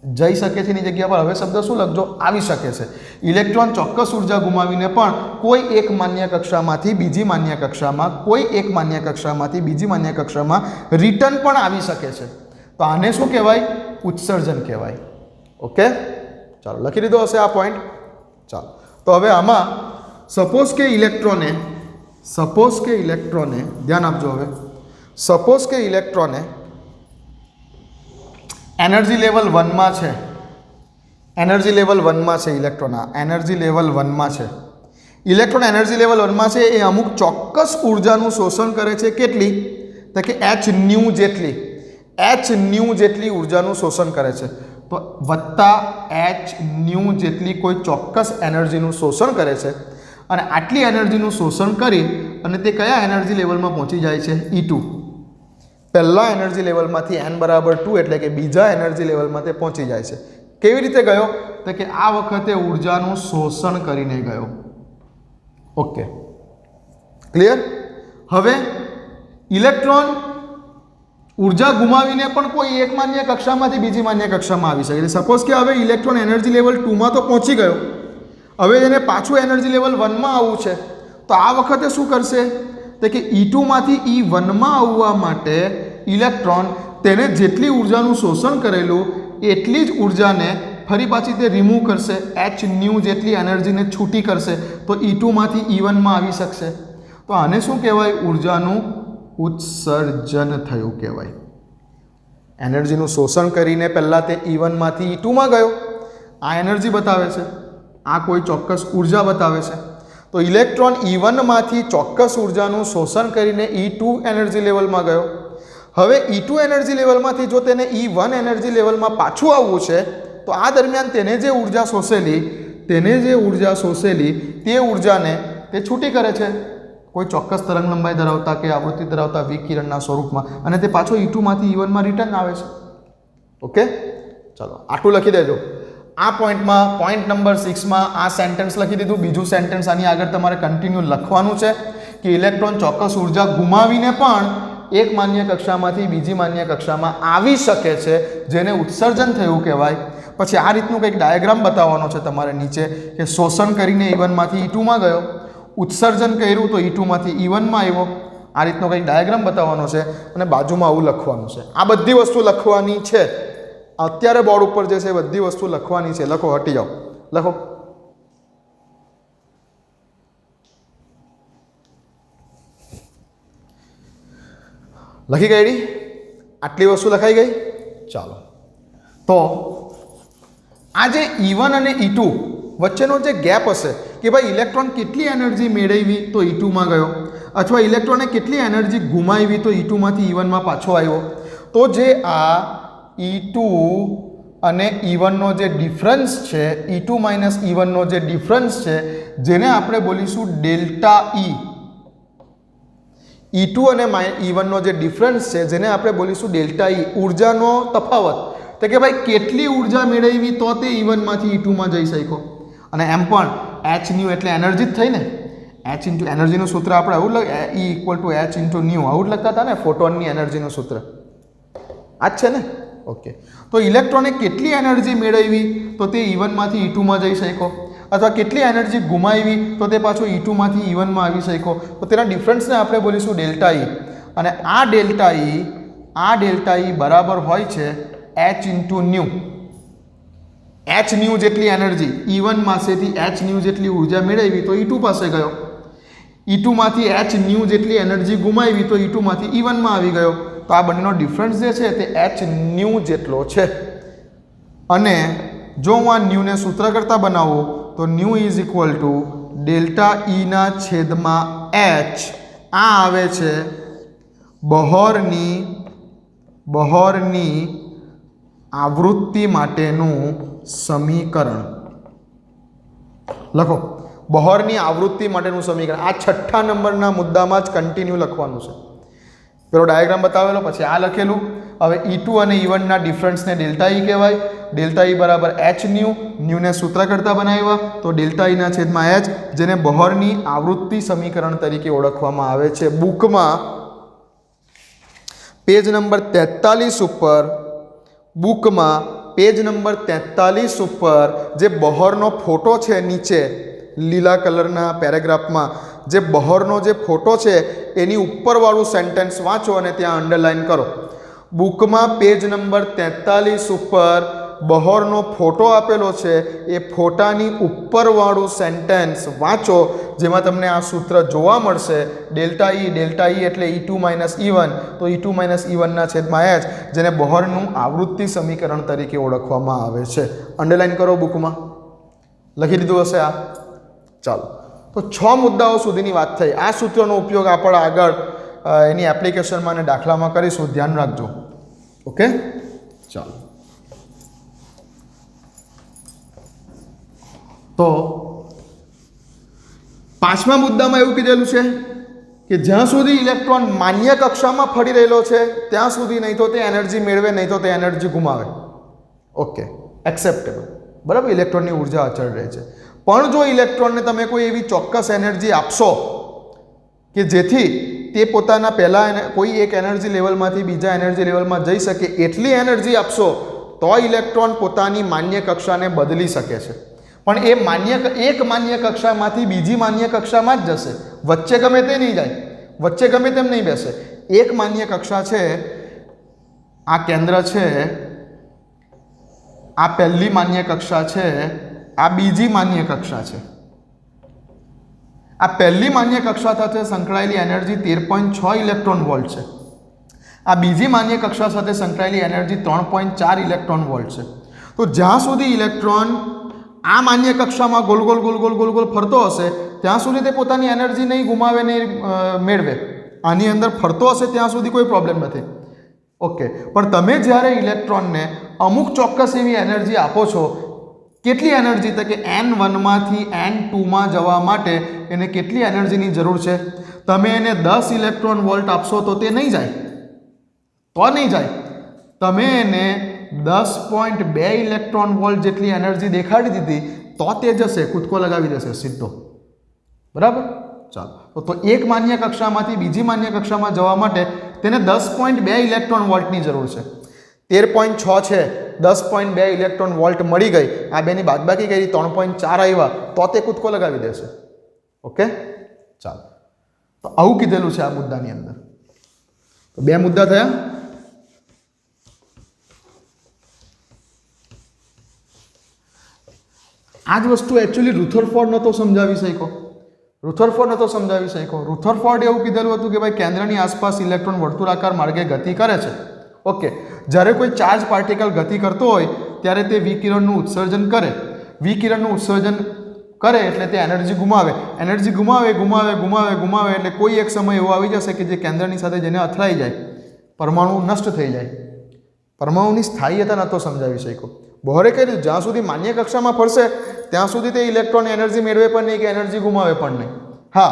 જઈ શકે છે ની જગ્યા પર હવે શબ્દ શું લખજો? આવી શકે છે. ઇલેક્ટ્રોન ચોક્કસ ઉર્જા ગુમાવીને પણ કોઈ એક માન્ય કક્ષામાંથી બીજી માન્ય કક્ષામાં, કોઈ એક માન્ય કક્ષામાંથી બીજી માન્ય કક્ષામાં રિટર્ન પણ આવી શકે છે. તો આને શું કહેવાય? ઉત્સર્જન કહેવાય. ઓકે, ચાલો, લખી દીધો હશે આ પોઈન્ટ. ચાલો, તો હવે આમાં સપોઝ કે ઇલેક્ટ્રોને ધ્યાન આપજો. હવે સપોઝ કે ઇલેક્ટ્રોને એનર્જી લેવલ 1 માં છે, ઇલેક્ટ્રોન એનર્જી લેવલ 1 માં છે. ઇલેક્ટ્રોન એનર્જી લેવલ 1 માં છે એ અમુક ચોક્કસ ઉર્જાનું શોષણ કરે છે, કેટલી? તો કે h ન્યુ જેટલી, h ન્યુ જેટલી ઉર્જાનું શોષણ કરે છે. તો વત્તા h ન્યુ જેટલી કોઈ ચોક્કસ એનર્જીનું શોષણ કરે છે અને આટલી એનર્જીનું શોષણ કરી અને તે કયા એનર્જી લેવલમાં પહોંચી જાય છે? E2. પહેલા એનર્જી લેવલમાંથી n બરાબર 2 એટલે કે બીજા એનર્જી લેવલમાં તે પહોંચી જાય છે. કેવી રીતે ગયો? તો કે આ વખતે ઉર્જાનું શોષણ કરીને ગયો. Okay, clear? હવે ઇલેક્ટ્રોન ઉર્જા ગુમાવીને પણ કોઈ એક માન્ય કક્ષામાંથી બીજી માન્ય કક્ષામાં આવી શકે. એટલે સપોઝ કે હવે ઇલેક્ટ્રોન એનર્જી લેવલ 2 માં તો પહોંચી ગયો, હવે એને પાછું એનર્જી લેવલ 1 માં આવવું છે, તો આ વખતે શું કરશે? તો કે E2 માંથી E1 માં આવવા માટે ઇલેક્ટ્રોન તેને જેટલી ઉર્જાનું શોષણ કરેલું એટલી જ ઉર્જાને ફરી પાછી તે રિમૂવ કરશે, h ન્યુ જેટલી એનર્જીને છૂટી કરશે, તો E2 માંથી E1 માં આવી શકશે. તો આને શું કહેવાય? ઉર્જાનું ઉત્સર્જન થયું કહેવાય. એનર્જીનું શોષણ કરીને પહેલાં તે E1 માંથી E2 માં ગયો, આ એનર્જી બતાવે છે, આ કોઈ ચોક્કસ ઉર્જા બતાવે છે. તો ઇલેક્ટ્રોન E1 માંથી ચોક્કસ ઉર્જાનું શોષણ કરીને E2 એનર્જી લેવલમાં ગયો. હવે E2 એનર્જી લેવલમાંથી જો તેને E1 એનર્જી લેવલમાં પાછું આવવું છે, તો આ દરમિયાન તેને જે ઉર્જા શોષેલી તે ઉર્જાને તે છૂટી કરે છે કોઈ ચોક્કસ તરંગ લંબાઈ ધરાવતા કે આવૃત્તિ ધરાવતા વિકિરણના સ્વરૂપમાં, અને તે પાછો E2 માંથી E1 માં રિટર્ન આવે છે. ઓકે, ચાલો આટલું લખી દેજો. આ પોઈન્ટમાં પોઈન્ટ નંબર 6 માં આ સેન્ટેન્સ લખી દીધું. બીજું સેન્ટેન્સ આની આગળ તમારે કન્ટિન્યુ લખવાનું છે કે ઇલેક્ટ્રોન ચોક્કસ ઉર્જા ગુમાવીને પણ એક માન્ય કક્ષામાંથી બીજી માન્ય કક્ષામાં આવી શકે છે, જેને ઉત્સર્જન થયું કહેવાય. પછી આ રીતનું કંઈક ડાયાગ્રામ બતાવવાનો છે તમારે નીચે કે શોષણ કરીને E1 માંથી E2 માં ગયો, ઉત્સર્જન કર્યું તો E2 માંથી E1 માં આવ્યો. આ રીતનો કંઈક ડાયાગ્રામ બતાવવાનો છે અને બાજુમાં આવું લખવાનું છે. આ બધી વસ્તુ લખવાની છે. અત્યારે બોર્ડ ઉપર જે છે બધી વસ્તુ લખવાની છે. લખો, હટી જાઓ, લખો. લખી ગઈ? આટલી વસ્તુ લખાઈ ગઈ? ચાલો, તો આ જે E1 અને E2 વચ્ચેનો જે ગેપ હશે કે ભાઈ ઇલેક્ટ્રોન કેટલી એનર્જી મેળવી તો E2 માં ગયો, અથવા ઇલેક્ટ્રોને કેટલી એનર્જી ગુમાવી તો E2 માંથી E1 માં પાછો આવ્યો, તો જે આ E2 અને E1 નો જે ડિફરન્સ છે, E2 માઇનસ E1 નો જે ડિફરન્સ છે, જેને આપણે બોલીશું ડેલ્ટા E. E2 અને E1 નો જે ડિફરન્સ છે જેને આપણે બોલીશું ડેલ્ટા E, ઉર્જાનો તફાવત. તો કે ભાઈ કેટલી ઉર્જા મેળવી તો તે E1 માંથી E2 માં જઈ શક્યો. અને એમ પણ h ન્યુ એટલે એનર્જી જ થઈ ને. h ઇન્ટુ એનર્જીનું સૂત્ર આપણે આવું E equal to h into new આવું જ લખતા હતા ને, ફોટોનની એનર્જીનું સૂત્ર આ જ છે ને. ઓકે, તો ઇલેક્ટ્રોને કેટલી એનર્જી મેળવી તો તે E1 માંથી E2 માં જઈ શક્યો, અથવા કેટલી એનર્જી ગુમાવી તો તે પાછો E2 માંથી E1 માં આવી શક્યો, તો તેના ડિફરન્સને આપણે બોલીશું ડેલ્ટા E. અને આ ડેલ્ટા E બરાબર હોય છે h into new. h new જેટલી એનર્જી E1 પાસેથી h ન્યુ જેટલી ઉર્જા મેળવી તો E2 પાસે ગયો, E2 માંથી h ન્યુ જેટલી એનર્જી ગુમાવી તો E2 માંથી E1 માં આવી ગયો. તો આ બંનેનો ડિફરન્સ જે છે તે h ન્યુ જેટલો છે. અને જો હું આ ન્યુને સૂત્ર કરતા બનાવું તો new is equal to delta E ના છેદમાં h. આ આવે છે બહોરની આવૃત્તિ માટેનું સમીકરણ. લખો, બહોરની આવૃત્તિ માટેનું સમીકરણ. આ 6થા નંબરના મુદ્દામાં જ કન્ટિન્યુ લખવાનું છે. પેલો ડાયાગ્રામ બતાવેલો, પછી આ લખેલું. હવે E2 અને E1 ના ડિફરન્સને ડેલ્ટા E કહેવાય. ડેલ્ટા E બરાબર h ન્યુ, ન્યુને સૂત્ર કરતા બનાવ્યા તો ડેલ્ટા E ના છેદમાં h, જેને બહોરની આવૃત્તિ સમીકરણ તરીકે ઓળખવામાં આવે છે. બુકમાં પેજ નંબર 43 ઉપર, બુકમાં પેજ નંબર 43 ઉપર જે બહોરનો ફોટો છે, નીચે લીલા કલરના પેરેગ્રાફમાં જે બહોરનો જે ફોટો છે એની ઉપરવાળું સેન્ટેન્સ વાંચો અને ત્યાં અંડરલાઇન કરો. બુકમાં પેજ નંબર 43 ઉપર બહોરનો ફોટો આપેલો છે, એ ફોટાની ઉપરવાળું સેન્ટેન્સ વાંચો, જેમાં તમને આ સૂત્ર જોવા મળશે. ડેલ્ટા E એટલે E2 માઇનસ E1, તો E2 માઇનસ E1 ના છેદમાં h, જેને બહોરનું આવૃત્તિ સમીકરણ તરીકે ઓળખવામાં આવે છે. અંડરલાઇન કરો બુકમાં. લખી દીધું હશે આ? ચાલો, તો 6 મુદ્દાઓ સુધીની વાત થઈ. આ સૂત્રનો ઉપયોગ આપણે આગળ એની એપ્લિકેશનમાં અને દાખલામાં કરીશું, ધ્યાન રાખજો. ઓકે, ચાલો. તો 5મા મુદ્દામાં એવું કીધેલું છે કે જ્યાં સુધી ઇલેક્ટ્રોન માન્ય કક્ષામાં ફરી રહેલો છે ત્યાં સુધી નહીં તો તે એનર્જી મેળવે, નહીં તો તે એનર્જી ગુમાવે. Okay, acceptable. બરાબર, ઇલેક્ટ્રોનની ઉર્જા અચળ રહે છે. પણ જો ઇલેક્ટ્રોનને તમે કોઈ એવી ચોક્કસ એનર્જી આપશો કે જેથી તે પોતાના પહેલાં કોઈ એક એનર્જી લેવલમાંથી બીજા એનર્જી લેવલમાં જઈ શકે, એટલી એનર્જી આપશો તો ઇલેક્ટ્રોન પોતાની માન્ય કક્ષાને બદલી શકે છે. પણ એ એક માન્ય કક્ષામાંથી બીજી માન્ય કક્ષામાં જ જશે, વચ્ચે ગમે તે નહીં જાય, વચ્ચે ગમે તેમ નહીં બેસે. એક માન્ય કક્ષા છે, આ કેન્દ્ર છે, આ પહેલી માન્ય કક્ષા છે, આ બીજી માન્ય કક્ષા છે. આ પહેલી માન્ય કક્ષા સાથે સંકળાયેલી એનર્જી 13.6 ઇલેક્ટ્રોન વોલ્ટ છે. આ બીજી માન્ય કક્ષા સાથે સંકળાયેલી એનર્જી 3.4 ઇલેક્ટ્રોન વોલ્ટ છે. તો જ્યાં સુધી ઇલેક્ટ્રોન આ માન્ય કક્ષામાં goal goal goal goal goal goal ફરતો હશે ત્યાં સુધી તે પોતાની એનર્જી નહીં ગુમાવે, નહીં મેળવે. આની અંદર ફરતો હશે ત્યાં સુધી કોઈ પ્રોબ્લેમ નથી. ઓકે, પણ તમે જ્યારે ઇલેક્ટ્રોનને અમુક ચોક્કસ એવી એનર્જી આપો છો, કેટલી એનર્જી? તો કે N1માંથી N2માં જવા માટે એને કેટલી એનર્જીની જરૂર છે? તમે એને 10 ઇલેક્ટ્રોન વોલ્ટ આપશો તો તે નહીં જાય, તો નહીં જાય. તમે એને 10.2 ઇલેક્ટ્રોન વોલ્ટ જેટલી એનર્જી દેખાડી દીધી તો તે જશે, કૂદકો લગાવી દેશે સીધો. બરાબર, ચાલો. તો એક માન્ય કક્ષામાંથી બીજી માન્ય કક્ષામાં જવા માટે તેને 10.2 ઇલેક્ટ્રોન વોલ્ટની જરૂર છે. 13.6 છે, 10.2 ઇલેક્ટ્રોન વોલ્ટ મળી ગઈ, આ બેની બાદબાકી કરી 3.4 આવ્યા તો તે કૂદકો લગાવી દેશે. ઓકે, ચાલો. તો આવું કીધેલું છે આ મુદ્દાની અંદર. તો 2 મુદ્દા થયા. આ જ વસ્તુ એકચ્યુઅલી રુથરફોર્ડ નહોતો સમજાવી શક્યો. રુથરફોર્ડ એવું કીધેલું હતું કે ભાઈ કેન્દ્રની આસપાસ ઇલેક્ટ્રોન વર્તુળાકાર માર્ગે ગતિ કરે છે. ઓકે, જ્યારે કોઈ ચાર્જ પાર્ટિકલ ગતિ કરતો હોય ત્યારે તે વિકિરણનું ઉત્સર્જન કરે. વિકિરણનું ઉત્સર્જન કરે એટલે તે એનર્જી ગુમાવે. એનર્જી ગુમાવે એટલે કોઈ એક સમય એવો આવી જશે કે જે કેન્દ્રની સાથે જેને અથડાઈ જાય, પરમાણુ નષ્ટ થઈ જાય. પરમાણુની સ્થાયીતા નહોતો સમજાવી શક્યો. બોહરે કહ્યું જ્યાં સુધી માન્ય કક્ષામાં ફરશે ત્યાં સુધી તે ઇલેક્ટ્રોન એનર્જી મેળવે પણ નહીં કે એનર્જી ગુમાવે પણ નહીં. હા,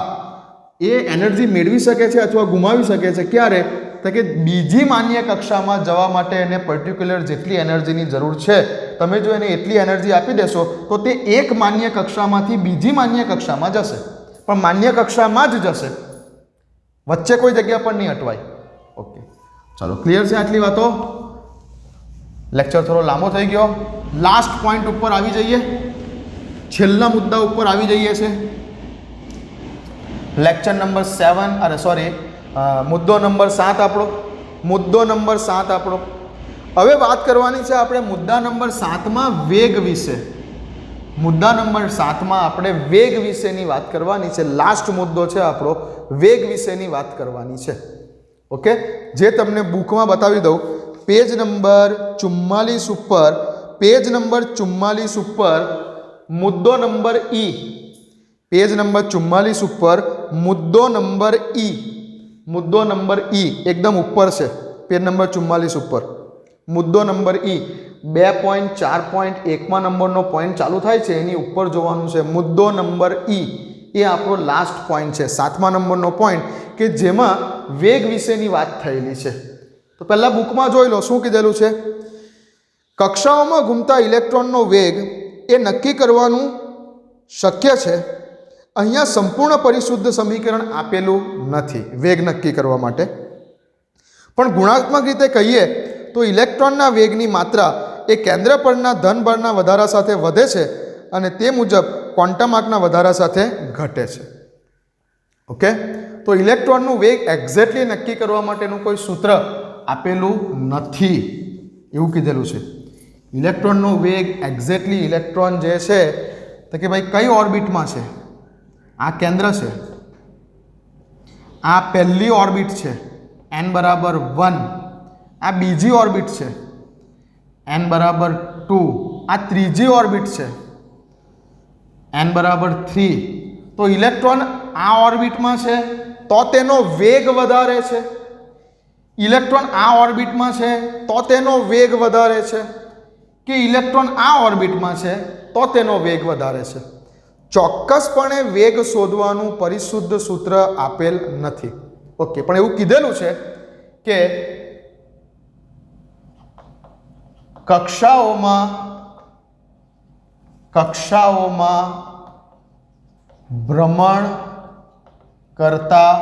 એ એનર્જી મેળવી શકે છે અથવા ગુમાવી શકે છે. ક્યારે? તો કે બીજી માન્ય કક્ષામાં જવા માટે એને પર્ટિક્યુલર જેટલી એનર્જીની જરૂર છે, તમે જો એને એટલી એનર્જી આપી દેશો તો તે એક માન્ય કક્ષામાંથી બીજી માન્ય કક્ષામાં જશે, પણ માન્ય કક્ષામાં જ જશે, વચ્ચે કોઈ જગ્યા પર નહીં અટવાય. ઓકે, ચાલો, ક્લિયર છે આટલી વાતો? લેક્ચર થોડો લાંબો થઈ ગયો. લાસ્ટ પોઈન્ટ ઉપર આવી જઈએ, છેલ્લા મુદ્દા ઉપર આવી જઈએ છે. લેક્ચર નંબર 7 મુદ્દો નંબર 7 આપણો. હવે વાત કરવાની છે આપણે મુદ્દા નંબર 7માં વેગ વિશે. મુદ્દા નંબર 7માં આપણે વેગ વિશેની વાત કરવાની છે. લાસ્ટ મુદ્દો છે આપણો, વેગ વિશેની વાત કરવાની છે. ઓકે, જે તમને બુકમાં બતાવી દઉં. પેજ નંબર 44 ઉપર મુદ્દો નંબર ઈ. પેજ નંબર 44 ઉપર મુદ્દો નંબર ઈ એકદમ ઉપર છે. પેજ નંબર 44 ઉપર મુદ્દો નંબર ઈ 2.4.1માં નંબરનો પોઈન્ટ ચાલુ થાય છે, એની ઉપર જોવાનું છે. મુદ્દો નંબર ઈ એ આપણો લાસ્ટ પોઈન્ટ છે, 7મા નંબરનો પોઈન્ટ કે જેમાં વેગ વિશેની વાત થયેલી છે. તો પહેલાં બુકમાં જોઈ લો શું કીધેલું છે. કક્ષાઓમાં ઘૂમતા ઇલેક્ટ્રોનનો વેગ એ નક્કી કરવાનું શક્ય છે. અહીંયા સંપૂર્ણ પરિશુદ્ધ સમીકરણ આપેલું નથી વેગ નક્કી કરવા માટે, પણ ગુણાત્મક રીતે કહીએ તો ઇલેક્ટ્રોનના વેગની માત્રા એ કેન્દ્ર પરના ધન બળના વધારા સાથે વધે છે અને તે મુજબ ક્વોન્ટમ આંકના વધારા સાથે ઘટે છે. ઓકે, તો ઇલેક્ટ્રોનનું વેગ એક્ઝેક્ટલી નક્કી કરવા માટેનું કોઈ સૂત્ર આપેલું નથી એવું કીધેલું છે. ઇલેક્ટ્રોનનો વેગ એક્ઝેક્ટલી ઇલેક્ટ્રોન જે છે તો કે ભાઈ કઈ ઓર્બિટમાં છે, આ કેન્દ્ર છે, આ પહેલી ઓર્બિટ છે n બરાબર 1, આ બીજી ઓર્બિટ છે n બરાબર 2, આ ત્રીજી ઓર્બિટ છે n બરાબર 3, તો ઇલેક્ટ્રોન આ ઓર્બિટમાં છે તો તેનો વેગ વધારે છે, ઇલેક્ટ્રોન આ ઓર્બિટમાં છે તો તેનો વેગ વધારે છે, કે ઇલેક્ટ્રોન આ ઓર્બિટમાં છે તો તેનો વેગ વધારે છે. ચોક્કસપણે વેગ શોધવાનું પરિશુદ્ધ સૂત્ર આપેલ નથી. ઓકે, પણ એવું કીધેલું છે કે કક્ષાઓમાં ભ્રમણ કરતા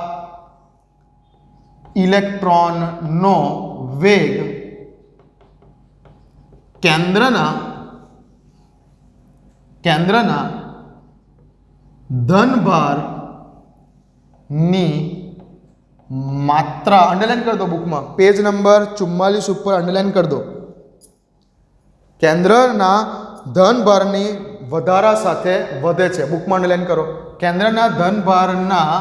ઇલેક્ટ્રોનનો વેગ કેન્દ્રના ધનભારની માત્રા, અંડરલાઈન કરી દો બુકમાં, પેજ નંબર 44 ઉપર અંડરલાઈન કરી દો. કેન્દ્રના ધનભારની વધારા સાથે વધે છે. બુકમાં અંડરલાઈન કરો. કેન્દ્રના ધનભારના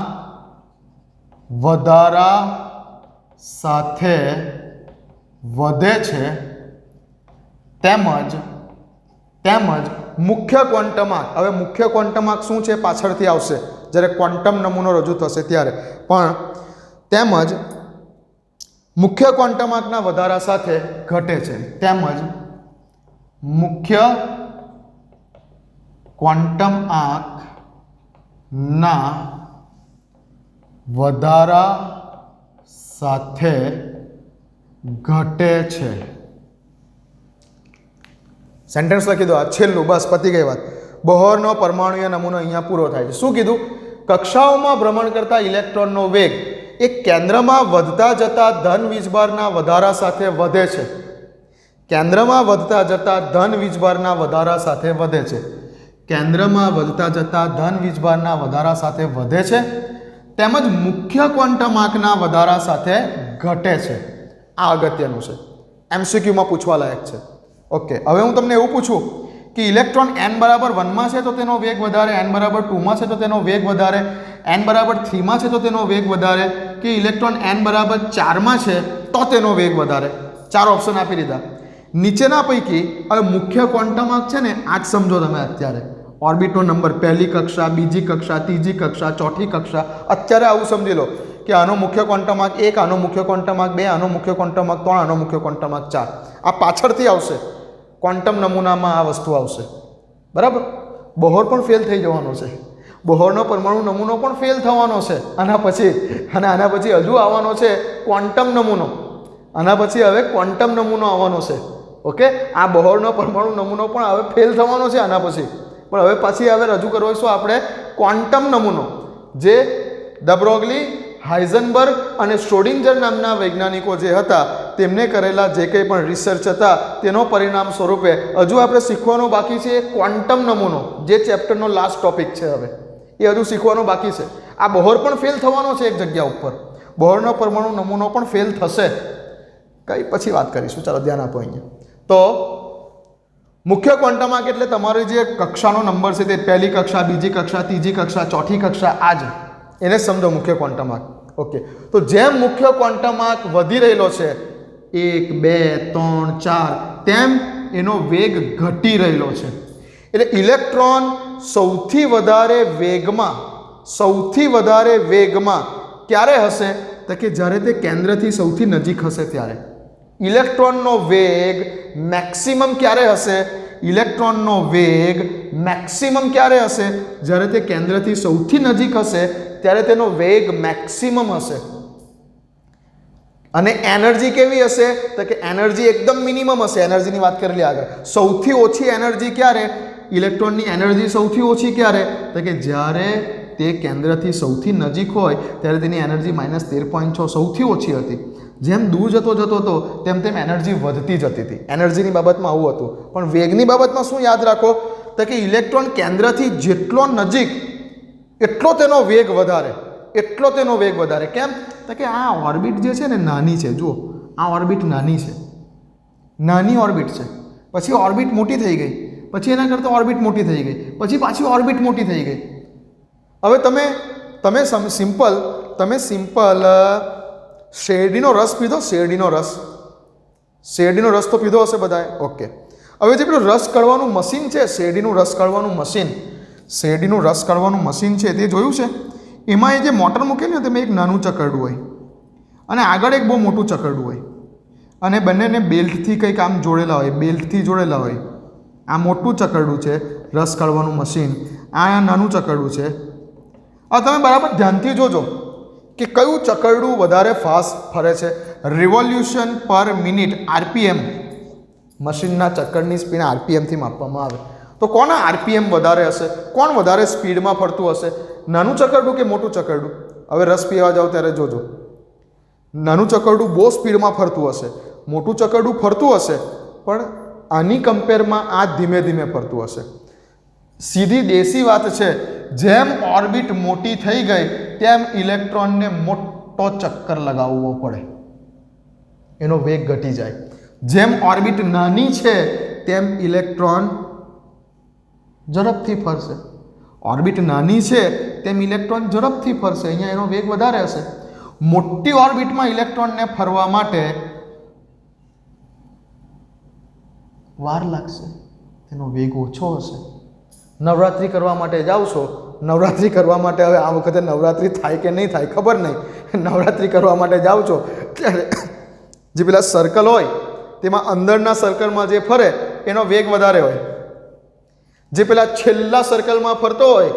વધારા સાથે વધે છે તેમજ મુખ્ય ક્વોન્ટમાર્ક. હવે મુખ્ય ક્વોન્ટમાર્ક શું છે પાછળથી આવશે જ્યારે ક્વોન્ટમ નમૂનો રજૂ થશે ત્યારે, પણ તેમજ મુખ્ય ક્વોન્ટમાર્કના વધારા સાથે ઘટે છે, તેમજ મુખ્ય ક્વોન્ટમ આંકના વધારા સાથે ઘટે છે. સેન્ટેન્સ લખી દો. આ છેલ્લું, બસ પતી ગઈ વાત. બોહરનો પરમાણુય નમૂનો અહીંયા પૂરો થાય છે. શું કીધું? કક્ષાઓમાં ભ્રમણ કરતા ઇલેક્ટ્રોનનો વેગ એ કેન્દ્રમાં વધતા જતા ધન વીજભારના વધારા સાથે વધે છે. કેન્દ્રમાં વધતા જતા ધન વીજભારના વધારા સાથે વધે છે. કેન્દ્રમાં વધતા જતા ધન વીજભારના વધારા સાથે વધે છે તેમજ મુખ્ય ક્વોન્ટમ આંકના વધારા સાથે ઘટે છે. આ અગત્યનું છે, એમસીક્યુમાં પૂછવા લાયક છે. ઓકે, હવે હું તમને એવું પૂછું કે ઇલેક્ટ્રોન n બરાબર 1 માં છે તો તેનો વેગ વધારે, n બરાબર 2 માં છે તો તેનો વેગ વધારે, n બરાબર 3 માં છે તો તેનો વેગ વધારે, કે ઇલેક્ટ્રોન n બરાબર 4 માં છે તો તેનો વેગ વધારે. 4 ઓપ્શન આપી દીધા. નીચેના પૈકી હવે મુખ્ય ક્વોન્ટમ આંક છે ને આ જ સમજો તમે. અત્યારે ઓર્બિટનો નંબર, પહેલી કક્ષા, બીજી કક્ષા, ત્રીજી કક્ષા, ચોથી કક્ષા, અત્યારે આવું સમજી લો કે આનો મુખ્ય ક્વોન્ટમ આંક 1, આનો મુખ્ય ક્વોન્ટમ આંક 2, આનો મુખ્ય ક્વોન્ટમ આંક 3, આનો મુખ્ય ક્વોન્ટમ આંક 4. આ પાછળથી આવશે. ક્વોન્ટમ નમૂનામાં આ વસ્તુ આવશે. બરાબર? બોહર પણ ફેલ થઈ જવાનો છે. બોહરનો પરમાણુ નમૂનો પણ ફેલ થવાનો છે આના પછી. અને આના પછી હજુ આવવાનો છે ક્વોન્ટમ નમૂનો. આના પછી હવે ક્વોન્ટમ નમૂનો આવવાનો છે. ઓકે, આ બોહરનો પરમાણુ નમૂનો પણ હવે ફેલ થવાનો છે આના પછી. પણ હવે પછી હવે રજૂ કરવીશું આપણે ક્વોન્ટમ નમૂનો, જે દ બ્રોગલી, હાઇઝનબર્ગ અને શ્રોડિંજર નામના વૈજ્ઞાનિકો જે હતા તેમને કરેલા જે કંઈ પણ રિસર્ચ હતા તેનો પરિણામ સ્વરૂપે હજુ આપણે શીખવાનું બાકી છે ક્વોન્ટમ નમૂનો, જે ચેપ્ટરનો લાસ્ટ ટોપિક છે. હવે એ હજુ શીખવાનું બાકી છે. આ બોહર પણ ફેલ થવાનો છે એક જગ્યા ઉપર. બોહરનો પરમાણુ નમૂનો પણ ફેલ થશે. કઈ પછી વાત કરીશું. ચાલો ધ્યાન આપો અહીંયા. તો મુખ્ય ક્વોન્ટમ આંક એટલે તમારી જે કક્ષાનો નંબર છે તે પહેલી કક્ષા, બીજી કક્ષા, ત્રીજી કક્ષા, ચોથી કક્ષા, આ જ એને સમજો મુખ્ય ક્વોન્ટમ આંક. ઓકે, તો જેમ મુખ્ય ક્વોન્ટમ આંક વધી રહેલો છે 1, 2, 3, 4, તેમ એનો વેગ ઘટી રહેલો છે. એટલે ઇલેક્ટ્રોન સૌથી વધારે વેગમાં ક્યારે હશે? તો કે જ્યારે તે કેન્દ્રથી સૌથી નજીક હશે ત્યારે. ઇલેક્ટ્રોનનો વેગ મેક્સિમમ ક્યારે હશે? ઇલેક્ટ્રોનનો વેગ મેક્સિમમ ક્યારે હશે? જ્યારે તે કેન્દ્રથી સૌથી નજીક હશે ત્યારે તેનો વેગ મેક્સિમમ હશે. અને એનર્જી કેવી હશે? તો કે એનર્જી એકદમ મિનિમમ હશે. એનર્જીની વાત કરેલી આગળ. સૌથી ઓછી એનર્જી ક્યારે? ઇલેક્ટ્રોનની એનર્જી સૌથી ઓછી ક્યારે? તો કે જ્યારે તે કેન્દ્રથી સૌથી નજીક હોય ત્યારે તેની એનર્જી -13.6 સૌથી ઓછી હતી. જેમ દૂર જતો હતો તેમ એનર્જી વધતી જતી હતી. એનર્જીની બાબતમાં આવું હતું. પણ વેગની બાબતમાં શું યાદ રાખો? તો કે ઇલેક્ટ્રોન કેન્દ્રથી જેટલો નજીક એટલો તેનો વેગ વધારે. કેમ? તો કે આ ઓર્બિટ જે છે ને નાની છે. જુઓ, આ ઓર્બિટ નાની છે, નાની ઓર્બિટ છે. પછી ઓર્બિટ મોટી થઈ ગઈ, પછી એના કરતાં ઓર્બિટ મોટી થઈ ગઈ, પછી પાછી ઓર્બિટ મોટી થઈ ગઈ. હવે તમે સિમ્પલ શેરડીનો રસ પીધો? શેરડીનો રસ તો પીધો હશે બધાએ. ઓકે, હવે જે પેલું રસ કાઢવાનું મશીન છે, શેરડીનું રસ કાઢવાનું મશીન, શેરડીનું રસ કાઢવાનું મશીન છે તે જોયું છે? એમાં એ જે મોટર મૂકેલી હોય તેમાં એક નાનું ચકરડું હોય અને આગળ એક બહુ મોટું ચકરડું હોય અને બંનેને બેલ્ટથી કંઈક આમ જોડેલા હોય, બેલ્ટથી જોડેલા હોય. આ મોટું ચકરડું છે રસ કાઢવાનું મશીન, આ નાનું ચકરડું છે. હવે તમે બરાબર ધ્યાનથી જોજો કે કયું ચકરડું વધારે ફાસ્ટ ફરે છે. રિવોલ્યુશન પર મિનિટ આરપીએમ, મશીનના ચક્કરની સ્પીડ આરપીએમથી માપવામાં આવે તો કોના આરપીએમ વધારે હશે? કોણ વધારે સ્પીડમાં ફરતું હશે? નાનું ચકરડું કે મોટું ચકરડું? હવે રસ પીવા જાઓ ત્યારે જોજો, નાનું ચકરડું બહુ સ્પીડમાં ફરતું હશે, મોટું ચકરડું ફરતું હશે પણ આની કમ્પેરમાં આ ધીમે ધીમે ફરતું હશે. સીધી દેશી વાત છે, જેમ ઓર્બિટ મોટી થઈ ગઈ તેમ ઇલેક્ટ્રોનને મોટો ચક્કર લગાવવો પડે, એનો વેગ ઘટી જાય. જેમ ઓર્બિટ નાની છે તેમ ઇલેક્ટ્રોન ઝડપથી ફરશે. ઓર્બિટ નાની છે તેમ ઇલેક્ટ્રોન ઝડપથી ફરશે, અહીંયા એનો વેગ વધારે હશે. મોટી ઓર્બિટમાં ઇલેક્ટ્રોનને ફરવા માટે વાર લાગશે, તેનો વેગ ઓછો હશે. નવરાત્રિ કરવા માટે જાઓ છો, નવરાત્રિ કરવા માટે, હવે આ વખતે નવરાત્રિ થાય કે નહીં થાય ખબર નહીં, નવરાત્રિ કરવા માટે જાઓ છો ત્યારે જે પેલા સર્કલ હોય તેમાં અંદરના સર્કલમાં જે ફરે એનો વેગ વધારે હોય. જે પેલા છેલ્લા સર્કલમાં ફરતો હોય,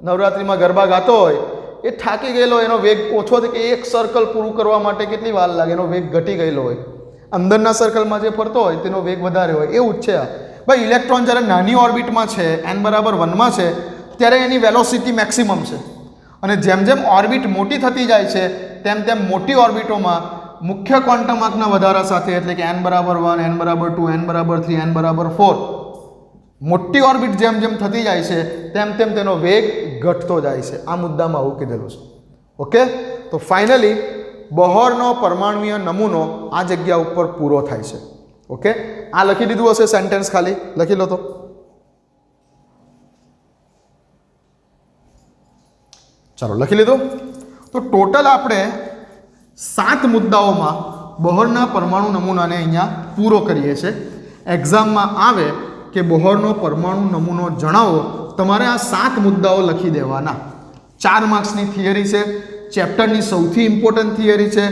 નવરાત્રિમાં ગરબા ગાતો હોય, એ થાકી ગયેલો, એનો વેગ ઓછો છે કે એક સર્કલ પૂરું કરવા માટે કેટલી વાર લાગે, એનો વેગ ઘટી ગયેલો હોય. અંદરના સર્કલમાં જે ફરતો હોય તેનો વેગ વધારે હોય. એવું જ છે ભાઈ. ઇલેક્ટ્રોન જ્યારે નાની ઓર્બિટમાં છે, n=1માં છે, ત્યારે એની વેલોસિટી મેક્સિમમ છે અને જેમ જેમ ઓર્બિટ મોટી થતી જાય છે તેમ તેમ મોટી ઓર્બિટોમાં મુખ્ય ક્વોન્ટમ આંકના વધારા સાથે, એટલે કે n=1, n=2, n=3, n=4, મોટી ઓર્બિટ જેમ જેમ થતી જાય છે તેમ તેમ તેનો વેગ ઘટતો જાય છે. આ મુદ્દામાં આવું કીધેલું છે. ઓકે, તો ફાઇનલી બોહરનો પરમાણુય નમૂનો આ જગ્યા ઉપર પૂરો થાય છે. ઓકે, આ લખી દીધું હશે સેન્ટેન્સ, ખાલી લખી લો. ચાલો લખી લીધું. તો ટોટલ આપણે 7 મુદ્દાઓમાં બોહરના પરમાણુ નમૂનાને અહીંયા પૂરો કરીએ છીએ. એક્ઝામમાં આવે કે બોહરનો પરમાણુ નમૂનો જણાવો, તમારે આ 7 મુદ્દાઓ લખી દેવાના. 4 માર્ક્સની થિયરી છે, ચેપ્ટરની સૌથી ઇમ્પોર્ટન્ટ થિયરી છે.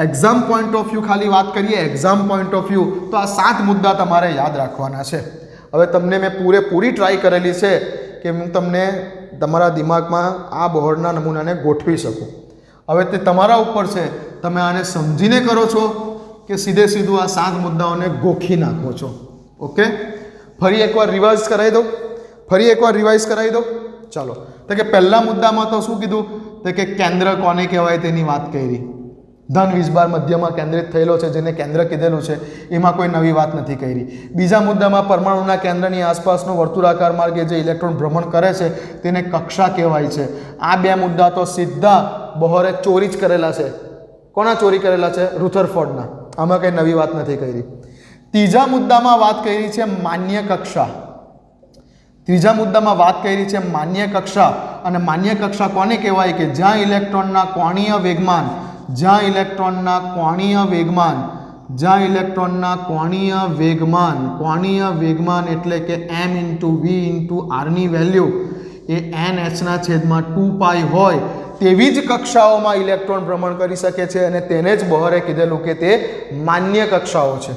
એક્ઝામ પોઈન્ટ ઓફ વ્યૂ ખાલી વાત કરીએ, એક્ઝામ પોઈન્ટ ઓફ વ્યૂ, તો આ 7 મુદ્દા તમારે યાદ રાખવાના છે. હવે તમને મેં પૂરેપૂરી ટ્રાય કરેલી છે કે હું તમને તમારા દિમાગમાં આ બોહરના નમૂનાને ગોઠવી શકું. હવે તે તમારા ઉપર છે, તમે આને સમજીને કરો છો કે સીધે સીધું આ 7 મુદ્દાઓને ગોખી નાખો છો. ઓકે, ફરી એકવાર રિવાઇઝ કરાવી દો. ચાલો, તો કે પહેલા મુદ્દામાં તો શું કીધું? તો કે કેન્દ્ર કોને કહેવાય તેની વાત કરી. ધન વીજભાર મધ્યમાં કેન્દ્રિત થયેલો છે, જેને કેન્દ્ર કીધેલું છે, એમાં કોઈ નવી વાત નથી કરી. બીજા મુદ્દામાં પરમાણુના કેન્દ્રની આસપાસનો વર્તુળાકાર માર્ગ જે ઇલેક્ટ્રોન ભ્રમણ કરે છે તેને કક્ષા કહેવાય છે. આ 2 મુદ્દા તો સીધા બોહરે ચોરી જ કરેલા છે. કોના ચોરી કરેલા છે? રુથરફોર્ડના. આમાં કંઈ નવી વાત નથી કરી. ત્રીજા મુદ્દામાં વાત કરી છે માન્ય કક્ષા. અને માન્ય કક્ષા કોને કહેવાય? કે જ્યાં ઇલેક્ટ્રોનના કોણીય વેગમાન એટલે કે m/v/r ની વેલ્યુ એ nh/2π હોય તેવી જ કક્ષાઓમાં ઇલેક્ટ્રોન ભ્રમણ કરી શકે છે અને તેને જ બોહરે કીધેલું કે તે માન્ય કક્ષાઓ છે.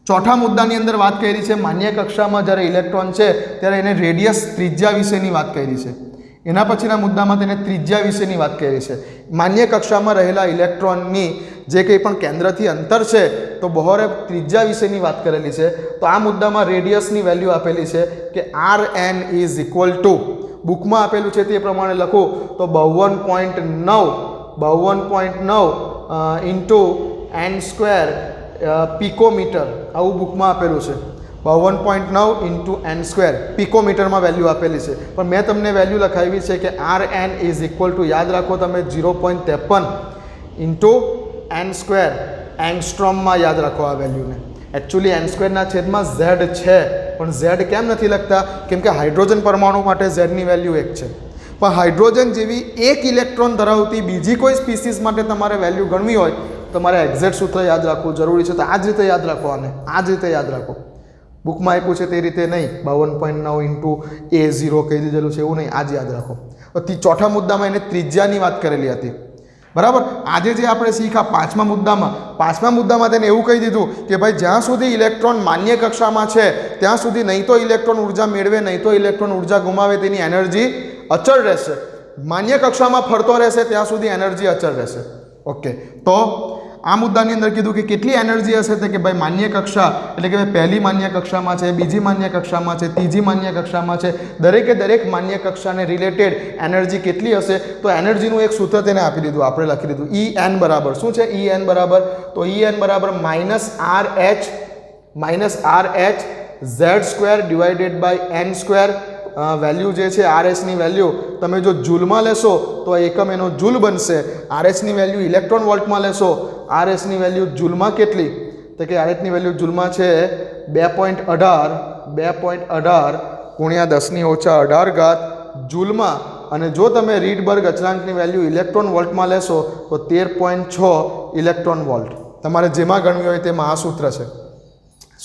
ચોથા મુદ્દાની અંદર વાત કરી છે માન્ય કક્ષામાં જ્યારે ઇલેક્ટ્રોન છે ત્યારે એને રેડિયસ, ત્રિજ્યા વિશેની વાત કરી છે. એના પછીના મુદ્દામાં તેને ત્રિજ્યા વિશેની વાત કરી છે. માન્ય કક્ષામાં રહેલા ઇલેક્ટ્રોનની જે કંઈ પણ કેન્દ્રથી અંતર છે તો બોહરે ત્રિજ્યા વિશેની વાત કરેલી છે. તો આ મુદ્દામાં રેડિયસની વેલ્યુ આપેલી છે કે Rn = બુકમાં આપેલું છે તે પ્રમાણે લખો તો 52.9 × n² પિકોમીટર, આવું બુકમાં આપેલું છે. 52.9 × n² પિકોમીટરમાં વેલ્યુ આપેલી છે, પણ મેં તમને વેલ્યુ લખાવી છે કે Rn = યાદ રાખો તમે 0.53 × n² એંગસ્ટ્રોમમાં યાદ રાખો આ વેલ્યુને. એકચ્યુઅલી n²/z છે, પણ z કેમ નથી લખતા? કેમ કે હાઇડ્રોજન પરમાણુ માટે z ની વેલ્યુ 1 છે, પણ હાઇડ્રોજન જેવી 1 ઇલેક્ટ્રોન ધરાવતી બીજી કોઈ સ્પીસીસ માટે તમારે વેલ્યુ ગણવી હોય તમારે એક્ઝેક્ટ સૂત્ર યાદ રાખવું જરૂરી છે. તો આ જ રીતે યાદ રાખો, આને આ જ રીતે યાદ રાખો. બુકમાં આપ્યું છે તે રીતે નહીં, 52.9 ઇન્ટુ A0 કહી દીધેલું છે એવું નહીં, આજ યાદ રાખો. ચોથા મુદ્દામાં એને ત્રિજ્યાની વાત કરેલી હતી, બરાબર. આજે જે આપણે શીખ્યા પાંચમા મુદ્દામાં તેને એવું કહી દીધું કે ભાઈ જ્યાં સુધી ઇલેક્ટ્રોન માન્ય કક્ષામાં છે ત્યાં સુધી નહીં તો ઇલેક્ટ્રોન ઉર્જા મેળવે નહીં તો ઇલેક્ટ્રોન ઉર્જા ગુમાવે, તેની એનર્જી અચળ રહેશે. માન્ય કક્ષામાં ફરતો રહેશે ત્યાં સુધી એનર્જી અચળ રહેશે. ઓકે, તો આ મુદ્દાની અંદર કીધું કે કેટલી એનર્જી હશે, તો કે ભાઈ માન્ય કક્ષા એટલે કે ભાઈ પહેલી માન્ય કક્ષામાં છે, બીજી માન્ય કક્ષામાં છે, ત્રીજી માન્ય કક્ષામાં છે, દરેકે દરેક માન્ય કક્ષાને રિલેટેડ એનર્જી કેટલી હશે. તો એનર્જીનું એક સૂત્ર તેને આપી દીધું, આપણે લખી દીધું En બરાબર શું છે, En બરાબર તો En બરાબર -RH Z² divided by n સ્ક્વેર. વેલ્યુ જે છે RSની વેલ્યુ તમે જો જૂલમાં લેશો તો એકમ એનો જૂલ બનશે. RSની વેલ્યુ ઇલેક્ટ્રોન વોલ્ટમાં લેશો, RSની વેલ્યુ જૂલમાં કેટલી, તો કે RSની વેલ્યુ જૂલમાં છે 2.18 ગુણ્યા 10⁻18 જૂલમાં. અને જો તમે રીડબર્ગ અચળાંકની વેલ્યુ ઇલેક્ટ્રોન વોલ્ટમાં લેશો તો 13.6 ઇલેક્ટ્રોન વોલ્ટ. તમારે જેમાં ગણવી હોય તેમાં આ સૂત્ર છે,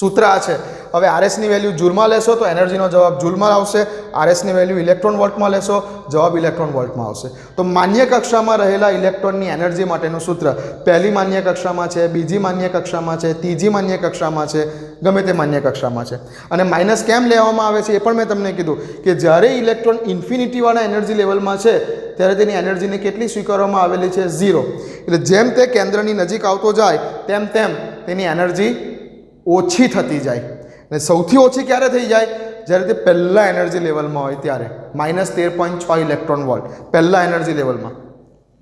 સૂત્ર આ છે. હવે RSની વેલ્યુ જૂલમાં લેશો તો એનર્જીનો જવાબ જૂલમાં આવશે, RSની વેલ્યુ ઇલેક્ટ્રોન વોલ્ટમાં લેશો જવાબ ઇલેક્ટ્રોન વોલ્ટમાં આવશે. તો માન્ય કક્ષામાં રહેલા ઇલેક્ટ્રોનની એનર્જી માટેનું સૂત્ર પહેલી માન્ય કક્ષામાં છે, બીજી માન્ય કક્ષામાં છે, ત્રીજી માન્ય કક્ષામાં છે, ગમે તે માન્ય કક્ષામાં છે. અને માઇનસ કેમ લેવામાં આવે છે એ પણ મેં તમને કીધું કે જ્યારે ઇલેક્ટ્રોન ઇન્ફિનિટીવાળા એનર્જી લેવલમાં છે ત્યારે તેની એનર્જીને કેટલી સ્વીકારવામાં આવેલી છે, 0. એટલે જેમ તે કેન્દ્રની નજીક આવતો જાય તેમ તેમ તેની એનર્જી ઓછી થતી જાય. અને સૌથી ઓછી ક્યારે થઈ જાય, જ્યારે તે પહેલા એનર્જી લેવલમાં હોય ત્યારે, -13.6 ઇલેક્ટ્રોન વોલ્ટ પહેલા એનર્જી લેવલમાં.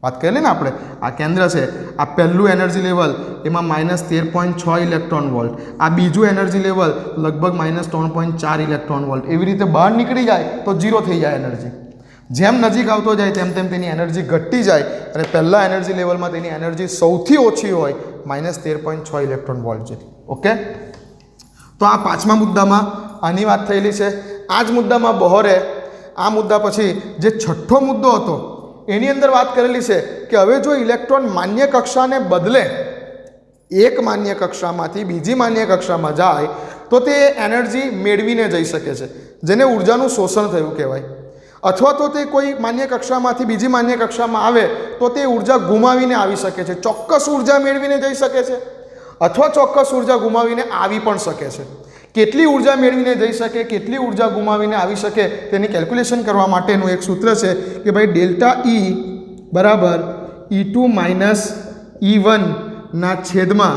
વાત કરીએ ને આપણે, આ કેન્દ્ર છે, આ પહેલું એનર્જી લેવલ એમાં -13.6 ઇલેક્ટ્રોન વોલ્ટ, આ બીજું એનર્જી લેવલ લગભગ -3.4 ઇલેક્ટ્રોન વોલ્ટ. એવી રીતે બહાર નીકળી જાય તો 0 થઈ જાય એનર્જી. જેમ નજીક આવતો જાય તેમ તેમ તેની એનર્જી ઘટતી જાય અને પહેલા એનર્જી લેવલમાં તેની એનર્જી સૌથી ઓછી હોય -13.6 ઇલેક્ટ્રોન વોલ્ટ જેટલી. ઓકે, તો આ પાંચમા મુદ્દામાં આની વાત થયેલી છે. આ જ મુદ્દામાં બોહરે આ મુદ્દા પછી જે છઠ્ઠો મુદ્દો હતો એની અંદર વાત કરેલી છે કે હવે જો ઇલેક્ટ્રોન માન્ય કક્ષાને બદલે એક માન્ય કક્ષામાંથી બીજી માન્ય કક્ષામાં જાય તો તે એનર્જી મેળવીને જઈ શકે છે, જેને ઉર્જાનું શોષણ થયું કહેવાય. અથવા તો તે કોઈ માન્ય કક્ષામાંથી બીજી માન્ય કક્ષામાં આવે તો તે ઉર્જા ગુમાવીને આવી શકે છે, ચોક્કસ ઉર્જા મેળવીને જઈ શકે છે અથવા ચોક્કસ ઉર્જા ગુમાવીને આવી પણ શકે છે. કેટલી ઉર્જા મેળવીને જઈ શકે, કેટલી ઉર્જા ગુમાવીને આવી શકે તેની કેલ્ક્યુલેશન કરવા માટેનું એક સૂત્ર છે કે ભાઈ ડેલ્ટા E બરાબર E2 - E1 ના છેદમાં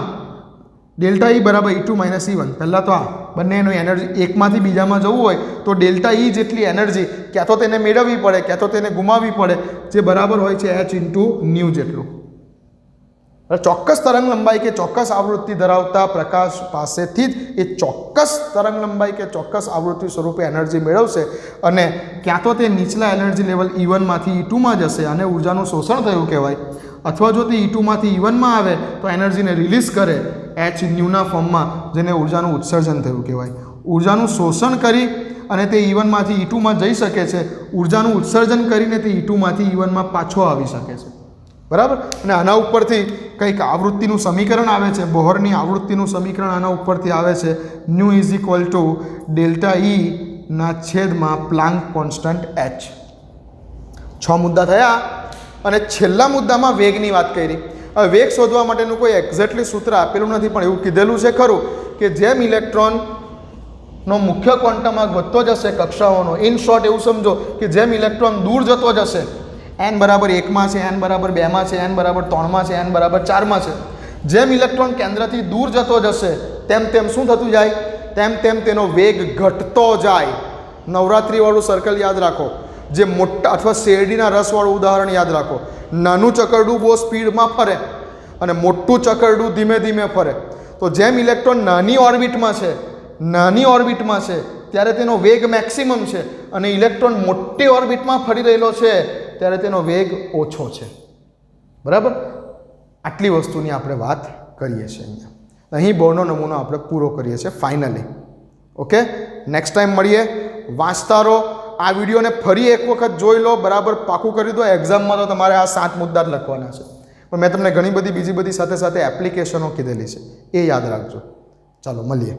ડેલ્ટા E બરાબર E2 - E1. પહેલાં તો આ બંનેનો એનર્જી એકમાંથી બીજામાં જવું હોય તો ડેલ્ટા E જેટલી એનર્જી ક્યાં તો તેને મેળવવી પડે ક્યાં તો તેને ગુમાવવી પડે, જે બરાબર હોય છે h × ન્યૂ જેટલું. ચોક્કસ તરંગ લંબાઈ કે ચોક્કસ આવૃત્તિ ધરાવતા પ્રકાશ પાસેથી જ એ ચોક્કસ તરંગ લંબાઈ કે ચોક્કસ આવૃત્તિ સ્વરૂપે એનર્જી મેળવશે અને ક્યાં તો તે નીચલા એનર્જી લેવલ E1 માંથી E2માં જશે અને ઉર્જાનું શોષણ થયું કહેવાય, અથવા જો તે E2 માંથી E1માં આવે તો એનર્જીને રિલીઝ કરે h ન્યૂના ફોર્મમાં, જેને ઉર્જાનું ઉત્સર્જન થયું કહેવાય. ઉર્જાનું શોષણ કરી અને તે E1 માંથી E2માં જઈ શકે છે, ઉર્જાનું ઉત્સર્જન કરીને તે E2 માંથી E1માં પાછો આવી શકે છે, બરાબર. અને આના ઉપરથી કંઈક આવૃત્તિનું સમીકરણ આવે છે, બોહરની આવૃત્તિનું સમીકરણ આના ઉપરથી આવે છે, ન્યૂ = ડેલ્ટા E ના છેદમાં પ્લાન્ક કોન્સ્ટન્ટ h. 6 મુદ્દા થયા અને છેલ્લા મુદ્દામાં વેગની વાત કરી. હવે વેગ શોધવા માટેનું કોઈ એક્ઝેક્ટલી સૂત્ર આપેલું નથી, પણ એવું કીધેલું છે ખરું કે જેમ ઇલેક્ટ્રોનનો મુખ્ય ક્વોન્ટમ આગ વધતો જશે કક્ષાઓનો, ઇન શોર્ટ એવું સમજો કે જેમ ઇલેક્ટ્રોન દૂર જતો જશે, n બરાબર 1માં છે, n બરાબર 2માં છે, n બરાબર 3માં છે, n બરાબર 4માં છે, જેમ ઇલેક્ટ્રોન કેન્દ્રથી દૂર જતો જશે તેમ તેમ શું થતું જાય, તેમ તેમ તેનો વેગ ઘટતો જાય. નવરાત્રિવાળું સર્કલ યાદ રાખો, જે મોટા અથવા શેરડીના રસવાળું ઉદાહરણ યાદ રાખો. નાનું ચકરડું બહુ સ્પીડમાં ફરે અને મોટું ચકરડું ધીમે ધીમે ફરે. તો જેમ ઇલેક્ટ્રોન નાની ઓર્બિટમાં છે ત્યારે તેનો વેગ મેક્સિમમ છે અને ઇલેક્ટ્રોન મોટી ઓર્બિટમાં ફરી રહેલો છે ત્યારે તેનો વેગ ઓછો છે, બરાબર. આટલી વસ્તુની આપણે વાત કરીએ છીએ અહીંયા. અહીં બોર્ડનો નમૂનો આપણે પૂરો કરીએ છીએ ફાઇનલી. ઓકે, નેક્સ્ટ ટાઈમ મળીએ. વાંચતા રહો, આ વિડીયોને ફરી એક વખત જોઈ લો, બરાબર પાકું કરી દો. એક્ઝામમાં તો તમારે આ 7 મુદ્દા જ લખવાના છે, પણ મેં તમને ઘણી બધી બીજી બધી સાથે સાથે એપ્લિકેશનો કીધેલી છે, એ યાદ રાખજો. ચાલો મળીએ.